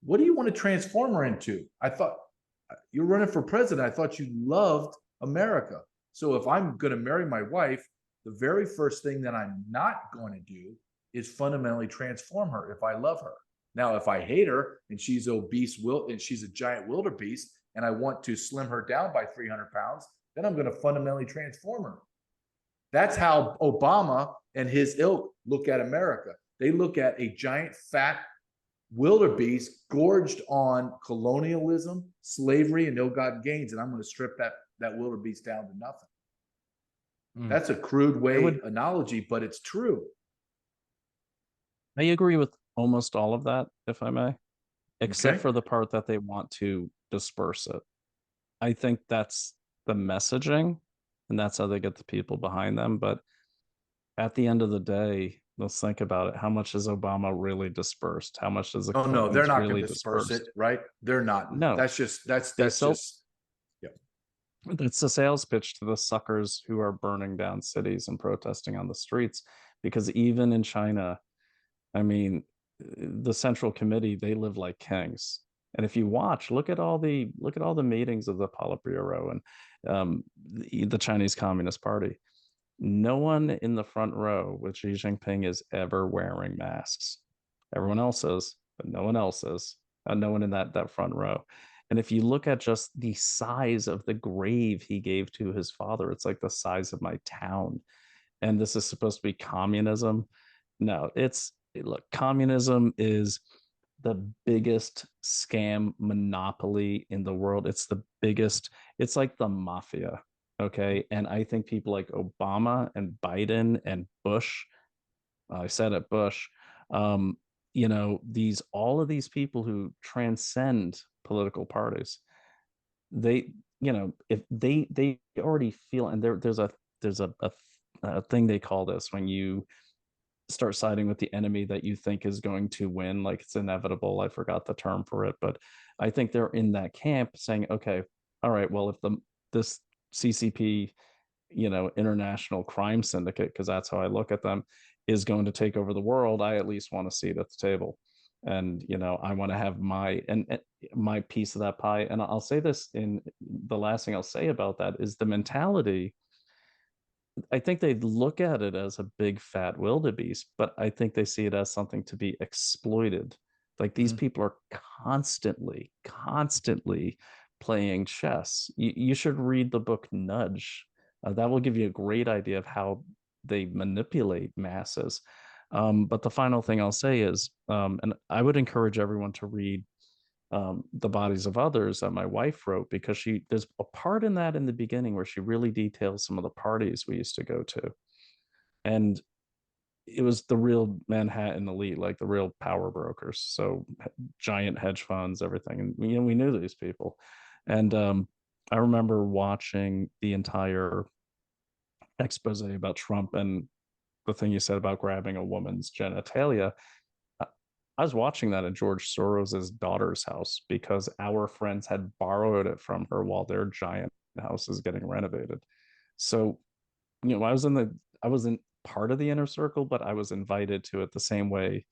What do you want to transform her into? I thought you're running for president. I thought you loved America. So if I'm going to marry my wife, the very first thing that I'm not going to do is fundamentally transform her if I love her. Now, if I hate her and she's obese, and she's a giant wildebeest, and I want to slim her down by 300 pounds, then I'm going to fundamentally transform her. That's how Obama and his ilk look at America. They look at a giant fat wildebeest gorged on colonialism, slavery, and ill-gotten gains, and I'm going to strip that wildebeest down to nothing. That's a crude analogy, but it's true. I agree with almost all of that, if I may, except for the part that they want to disperse it. I think that's the messaging, and that's how they get the people behind them. But at the end of the day, let's think about it. How much is Obama really dispersed? How much is the Clintons no, they're not really going to disperse it, right? They're not. No, that's just it's a sales pitch to the suckers who are burning down cities and protesting on the streets. Because even in China, I mean, the Central Committee, they live like kings. And if you look at all the meetings of the Politburo and the Chinese Communist Party, no one in the front row with Xi Jinping is ever wearing masks. Everyone else is, but no one else is. No one in that front row. And if you look at just the size of the grave he gave to his father, it's like the size of my town. And this is supposed to be communism. No, look, communism is the biggest scam monopoly in the world. It's the biggest, it's like the mafia. Okay. And I think people like Obama and Biden and Bush, I said it, Bush, all of these people who transcend political parties, if they already feel, and there's a thing they call this when you start siding with the enemy that you think is going to win, like it's inevitable. I forgot the term for it, but I think they're in that camp saying, okay, all right, well, if this CCP, international crime syndicate, because that's how I look at them, is going to take over the world, I at least want a seat at the table. And, I want to have my piece of that pie. And I'll say this, in the last thing I'll say about that is the mentality. I think they look at it as a big fat wildebeest, but I think they see it as something to be exploited. Like these people are constantly playing chess. You should read the book Nudge. That will give you a great idea of how they manipulate masses. But the final thing I'll say is, and I would encourage everyone to read The Bodies of Others that my wife wrote, because there's a part in that in the beginning where she really details some of the parties we used to go to. And it was the real Manhattan elite, like the real power brokers. So giant hedge funds, everything. And we knew these people. And I remember watching the entire expose about Trump and the thing you said about grabbing a woman's genitalia. I was watching that at George Soros's daughter's house because our friends had borrowed it from her while their giant house is getting renovated. So, I wasn't part of the inner circle, but I was invited to it the same way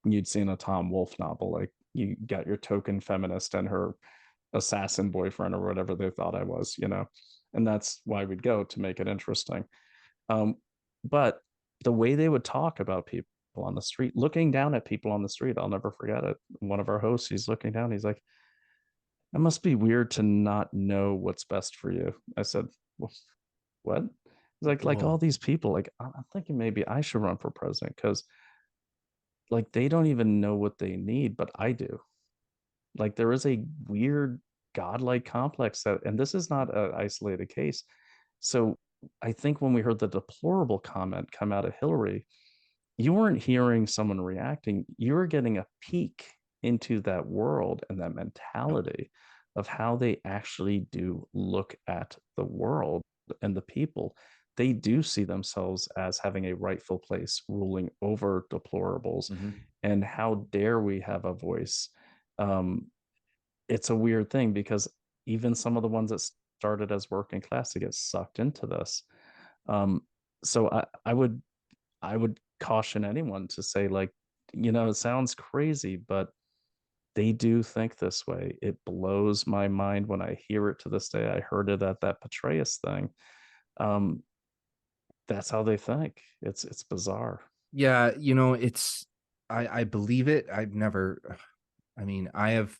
you'd seen a Tom Wolfe novel. Like you got your token feminist and her assassin boyfriend or whatever they thought I was, and that's why we'd go, to make it interesting. Um, but the way they would talk about people on the street, looking down at people on the street, I'll never forget it. One of our hosts, he's looking down, he's like, "It must be weird to not know what's best for you." I said, "Well, what?" He's like all Whoa. these people, like I'm thinking maybe I should run for president because like they don't even know what they need, but I do. Like there is a weird godlike complex that, and this is not an isolated case. So I think when we heard the deplorable comment come out of Hillary, you weren't hearing someone reacting. You were getting a peek into that world and that mentality of how they actually do look at the world and the people. They do see themselves as having a rightful place ruling over deplorables. Mhm. And how dare we have a voice? Um, it's a weird thing because even some of the ones that started as working class to get sucked into this. Um, so I would caution anyone to say, like, it sounds crazy, but they do think this way. It blows my mind when I hear it to this day. I heard it at that Petraeus thing. Um, that's how they think. It's bizarre. Yeah, it's I believe it. I've never I mean, I have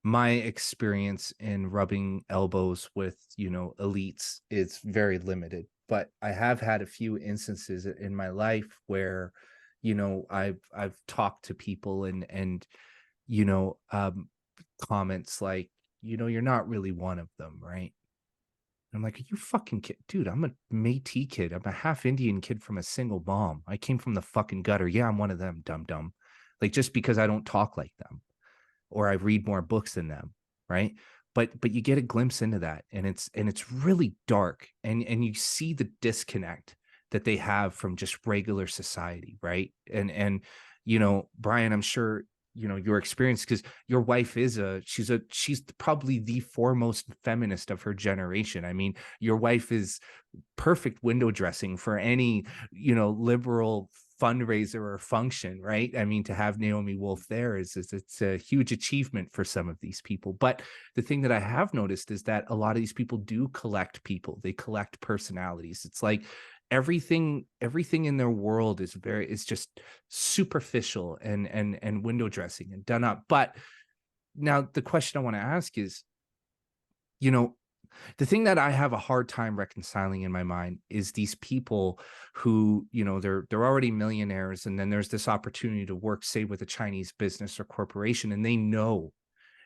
my experience in rubbing elbows with, elites is very limited, but I have had a few instances in my life where, I've talked to people and you know, um comments like, you're not really one of them, right? I'm like, are you fucking kid? Dude, I'm a Métis kid. I'm a half Indian kid from a single mom. I came from the fucking gutter. Yeah, I'm one of them, dumb dumb. Like just because I don't talk like them or I read more books than them, right? But you get a glimpse into that and it's really dark and you see the disconnect that they have from just regular society, right? And Brian, I'm sure your experience because your wife is she's probably the foremost feminist of her generation. I mean, your wife is perfect window dressing for any liberal fundraiser or function, right? I mean, to have Naomi Wolf there is it's a huge achievement for some of these people. But the thing that I have noticed is that a lot of these people do collect people. They collect personalities. It's like everything in their world is just superficial and window dressing and done up. But now the question I want to ask is, you know, the thing that I have a hard time reconciling in my mind is these people who, they're already millionaires, and then there's this opportunity to work, say, with a Chinese business or corporation, and they know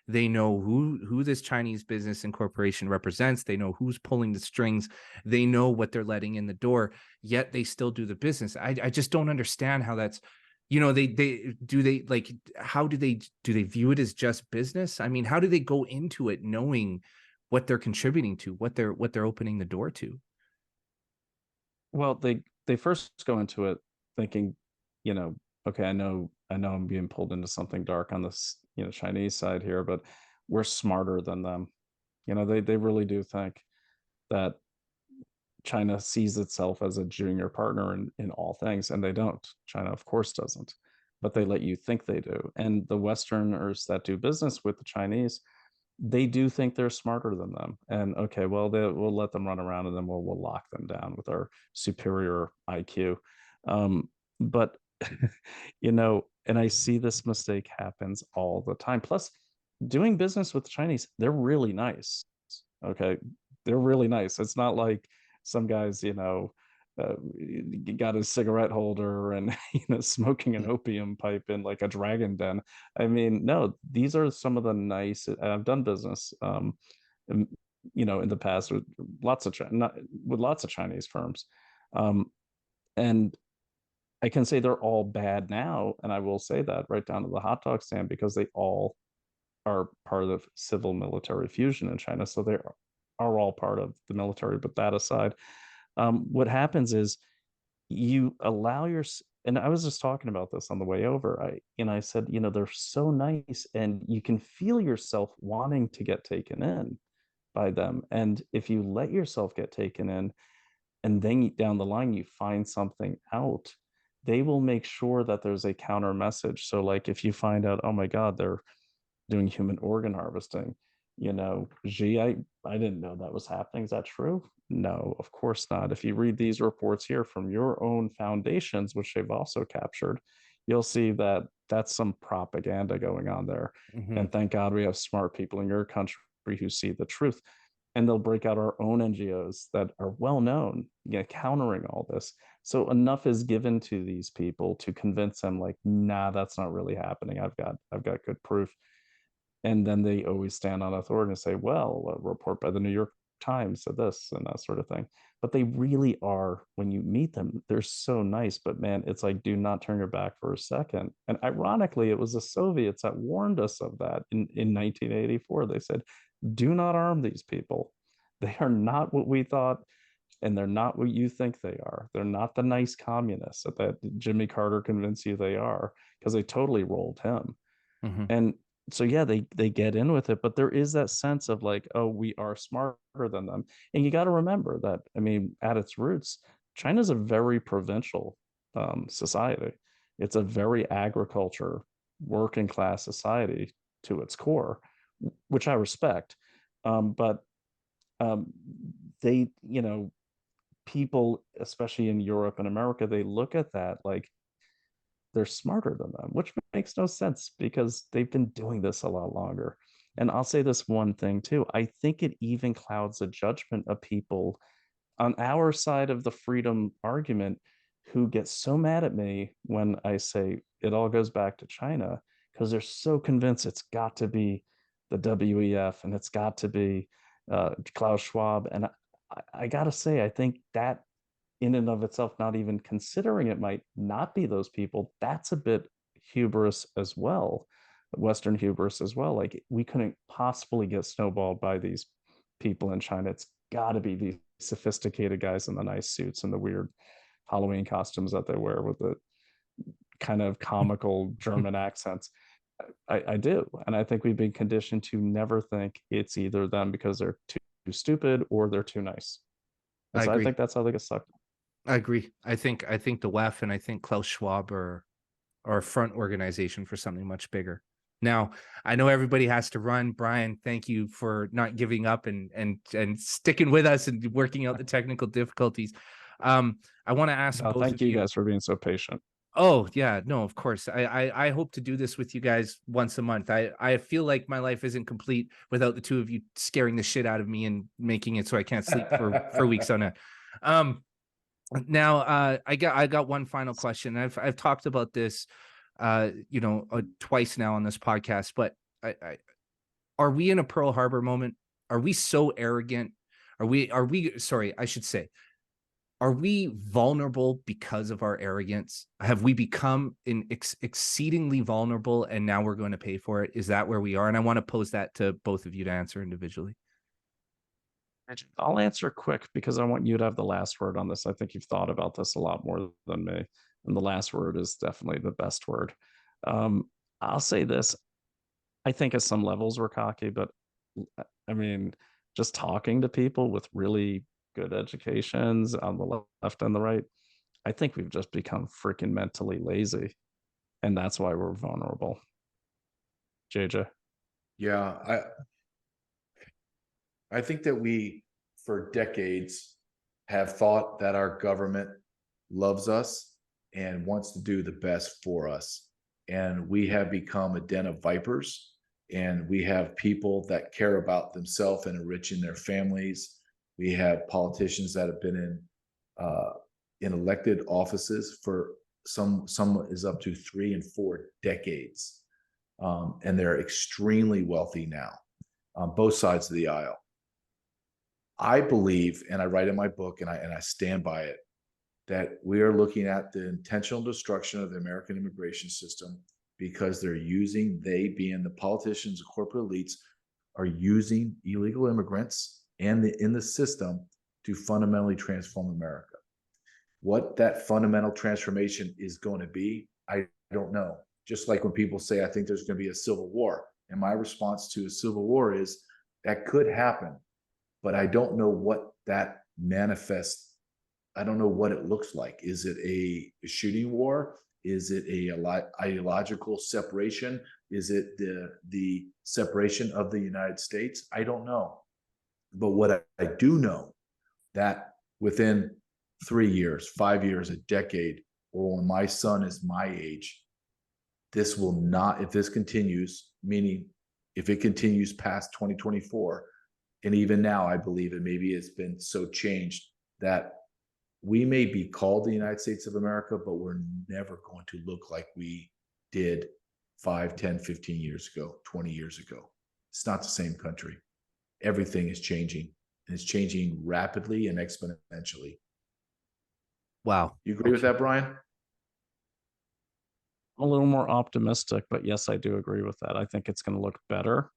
who this Chinese business and corporation represents. They know who's pulling the strings. They know what they're letting in the door, yet they still do the business. I just don't understand how that's, they like, how do they view it as just business? I mean, how do they go into it knowing what they're contributing to, what they're opening the door to? Well, they first go into it thinking, you know, okay, I know I'm being pulled into something dark on this, Chinese side here, but we're smarter than them. They really do think that China sees itself as a junior partner in all things, and they don't. China, of course, doesn't, but they let you think they do. And the Westerners that do business with the Chinese, they do think they're smarter than them. And okay, well, we'll let them run around and then we'll lock them down with our superior IQ. But, and I see this mistake happens all the time. Plus, doing business with the Chinese, they're really nice. Okay. They're really nice. It's not like some guys, uh, got his cigarette holder and smoking an opium pipe in like a dragon den. I mean, no, these are some of the nice. I've done business, in, in the past with lots of Chinese firms, um, and I can say they're all bad now, and I will say that right down to the hot dog stand because they all are part of civil military fusion in China, so they are all part of the military. But that aside, what happens is you allow And I was just talking about this on the way over. I said, they're so nice, and you can feel yourself wanting to get taken in by them. And if you let yourself get taken in, and then down the line you find something out, they will make sure that there's a counter message. So like if you find out, oh my God, they're doing human organ harvesting, gee, I didn't know that was happening. Is that true? No, of course not. If you read these reports here from your own foundations, which they've also captured, you'll see that that's some propaganda going on there. Mhm. And thank God we have smart people in your country who see the truth. And they'll break out our own NGOs that are well known, countering all this. So enough is given to these people to convince them, like, nah, that's not really happening. I've got good proof. And then they always stand on authority and say, well, a report by the New York Times said this and that sort of thing. But they really are, when you meet them, they're so nice. But man, it's like, do not turn your back for a second. And ironically, it was the Soviets that warned us of that in 1984. They said, do not arm these people. They are not what we thought, and they're not what you think they are. They're not the nice communists that Jimmy Carter convinced you they are, because they totally rolled him. Mhm. And so yeah, they get in with it, but there is that sense of like, oh, we are smarter than them. And you got to remember that, I mean, at its roots, China's a very provincial society. It's a very agriculture, working class society to its core, which I respect. But um, they, people, especially in Europe and America, they look at that like they're smarter than them, which makes no sense because they've been doing this a lot longer. And I'll say this one thing too. I think it even clouds the judgment of people on our side of the freedom argument who get so mad at me when I say it all goes back to China, because they're so convinced it's got to be the WEF and it's got to be Klaus Schwab. And I got to say, I think that in and of itself, not even considering it might not be those people, that's a bit hubris as well, Western hubris as well. Like we couldn't possibly get snowballed by these people in China. It's got to be these sophisticated guys in the nice suits and the weird Halloween costumes that they wear with the kind of comical German accents. I do. And I think we've been conditioned to never think it's either them because they're too stupid or they're too nice. And I so I agree. think that's how they get sucked. I agree. I think the WEF and I think Klaus Schwab are a front organization for something much bigger. Now, I know everybody has to run. Brian, thank you for not giving up and sticking with us and working out the technical difficulties. I want to ask both Thank of you you. guys for being so patient. Oh yeah, no, of course. I hope to do this with you guys once a month. I feel like my life isn't complete without the two of you scaring the shit out of me and making it so I can't sleep for weeks on end. Now I got one final question. I've talked about this twice now on this podcast, but are we in a Pearl Harbor moment? Are we so arrogant? Sorry, I should say, are we vulnerable because of our arrogance? Have we become exceedingly vulnerable and now we're going to pay for it? Is that where we are? And I want to pose that to both of you to answer individually. I'll answer quick because I want you to have the last word on this. I think you've thought about this a lot more than me. And the last word is definitely the best word. I'll say this. I think at some levels we're cocky, but I mean, just talking to people with really good educations on the left and the right, I think we've just become freaking mentally lazy. And that's why we're vulnerable. JJ. Yeah, I think that we, for decades, have thought that our government loves us and wants to do the best for us. And we have become a den of vipers, and we have people that care about themselves and enriching their families. We have politicians that have been in elected offices for some is up to 3 and 4 decades. And they're extremely wealthy now on both sides of the aisle. I believe, and I write in my book, and I stand by it, that we are looking at the intentional destruction of the American immigration system because they being the politicians, the corporate elites, are using illegal immigrants and in the system to fundamentally transform America. What that fundamental transformation is going to be, I don't know. Just like when people say, I think there's going to be a civil war. And my response to a civil war is that could happen, but I don't know what that manifests. I don't know what it looks like. Is it a shooting war? Is it a ideological separation? Is it the separation of the United States? I don't know. But what I do know, that within 3 years, 5 years, a decade, or when my son is my age, this will not, if this continues, meaning if it continues past 2024, and even now, I believe it maybe it's been so changed that we may be called the United States of America, but we're never going to look like we did 5, 10, 15 years ago, 20 years ago. It's not the same country. Everything is changing, and it's changing rapidly and exponentially. Wow. You agree with that, Brian? I'm a little more optimistic, but yes, I do agree with that. I think it's going to look better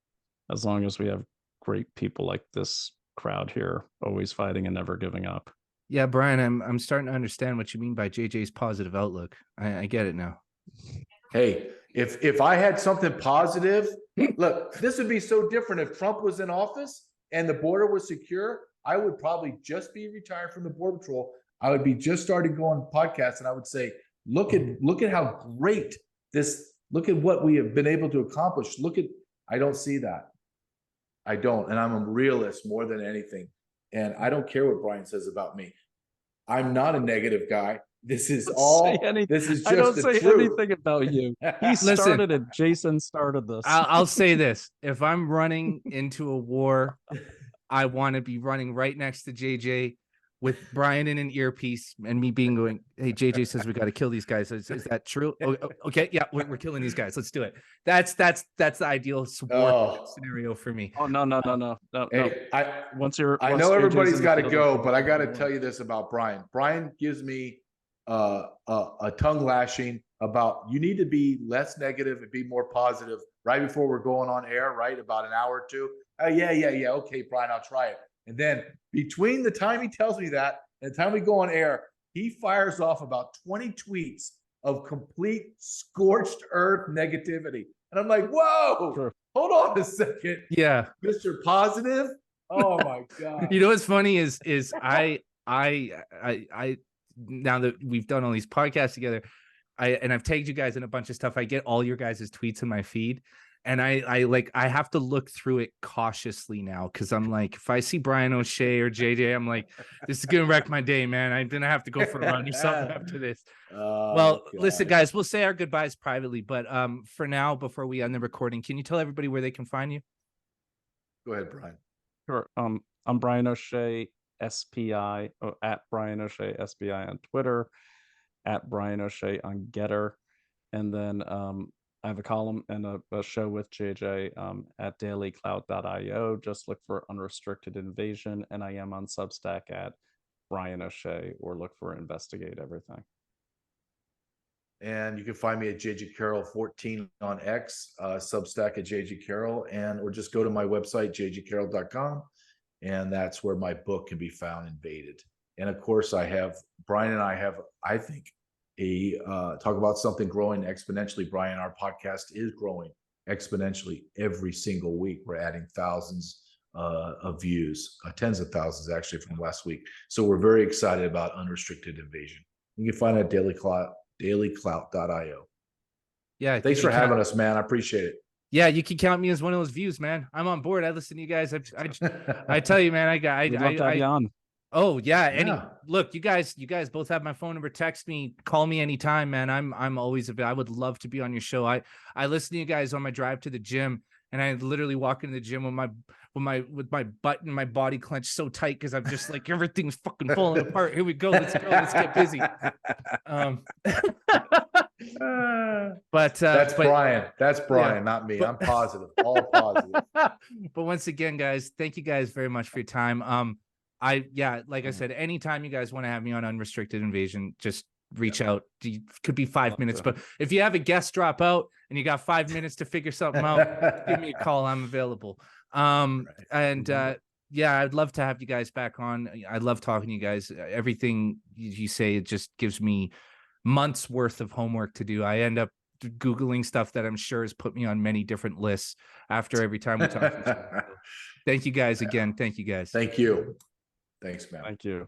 as long as we have great people like this crowd here, always fighting and never giving up. Yeah, Brian, I'm starting to understand what you mean by JJ's positive outlook. I get it now. Hey, if I had something positive, look, this would be so different if Trump was in office and the border was secure. I would probably just be retired from the Border Patrol. I would be just starting going podcasts, and I would say, look at how great this. Look at what we have been able to accomplish. I don't see that. I don't, and I'm a realist more than anything. And I don't care what Brian says about me. I'm not a negative guy. This is all. This is just I don't the say truth. anything about you. He started it. Jason started this. I'll say this: if I'm running into a war, I want to be running right next to JJ with Brian in an earpiece and me being going, "Hey, JJ says we got to kill these guys. Is that true? Okay, yeah, we're killing these guys. Let's do it." That's the ideal scenario for me. Oh no. Hey, no. I know everybody's got to go, but I got to tell you this about Brian. Brian gives me a tongue lashing about you need to be less negative and be more positive right before we're going on air, right? About an hour or two. Yeah. Okay, Brian, I'll try it. And then between the time he tells me that and the time we go on air, he fires off about 20 tweets of complete scorched earth negativity. And I'm like, whoa, sure. Hold on a second. Yeah. Mr. Positive. Oh my God. You know what's funny is I now that we've done all these podcasts together, I've tagged you guys in a bunch of stuff. I get all your guys' tweets in my feed. And I have to look through it cautiously now, because I'm like, if I see Brian O'Shea or JJ, I'm like, this is gonna wreck my day, man. I'm gonna have to go for a run or something after this. Well, listen, guys, we'll say our goodbyes privately, but for now, before we end the recording, can you tell everybody where they can find you? Go ahead, Brian. Sure. I'm Brian O'Shea SPI, at Brian O'Shea SPI on Twitter, at Brian O'Shea on Getter, and then I have a column and a show with JJ at dailyclout.io. Just look for Unrestricted Invasion, and I am on Substack at Brian O'Shea, or look for Investigate Everything. And you can find me at JJ Carrell 14 on X, Substack at JJ Carrell, or just go to my website, jjcarrell.com, and that's where my book can be found and baited. And of course, Brian and I have, I think, talk about something growing exponentially. Brian, our podcast is growing exponentially every single week. We're adding thousands of views, tens of thousands actually from last week. So we're very excited about Unrestricted Invasion. You can find it at dailyclout.io. Yeah. Thanks for having us, man. I appreciate it. Yeah, you can count me as one of those views, man. I'm on board. I listen to you guys. I tell you, man, We'd love to have you on. Oh yeah. Look, you guys both have my phone number. Text me, call me anytime, man. I'm always available. I would love to be on your show. I listen to you guys on my drive to the gym, and I literally walk into the gym with my butt and my body clenched so tight because I'm just like, everything's fucking falling apart. Here we go. Let's go. Let's get busy. But Brian. That's Brian, yeah. Not me. I'm positive. All positive. But once again, guys, thank you guys very much for your time. Like I said, anytime you guys want to have me on Unrestricted Invasion, just reach out. Could be 5 minutes, but if you have a guest drop out and you got 5 minutes to figure something out, give me a call. I'm available. And yeah, I'd love to have you guys back on. I love talking to you guys. Everything you say, it just gives me months worth of homework to do. I end up Googling stuff that I'm sure has put me on many different lists after every time we talk. Thank you guys again. Thank you guys. Thank you. Thanks, man. Thank you.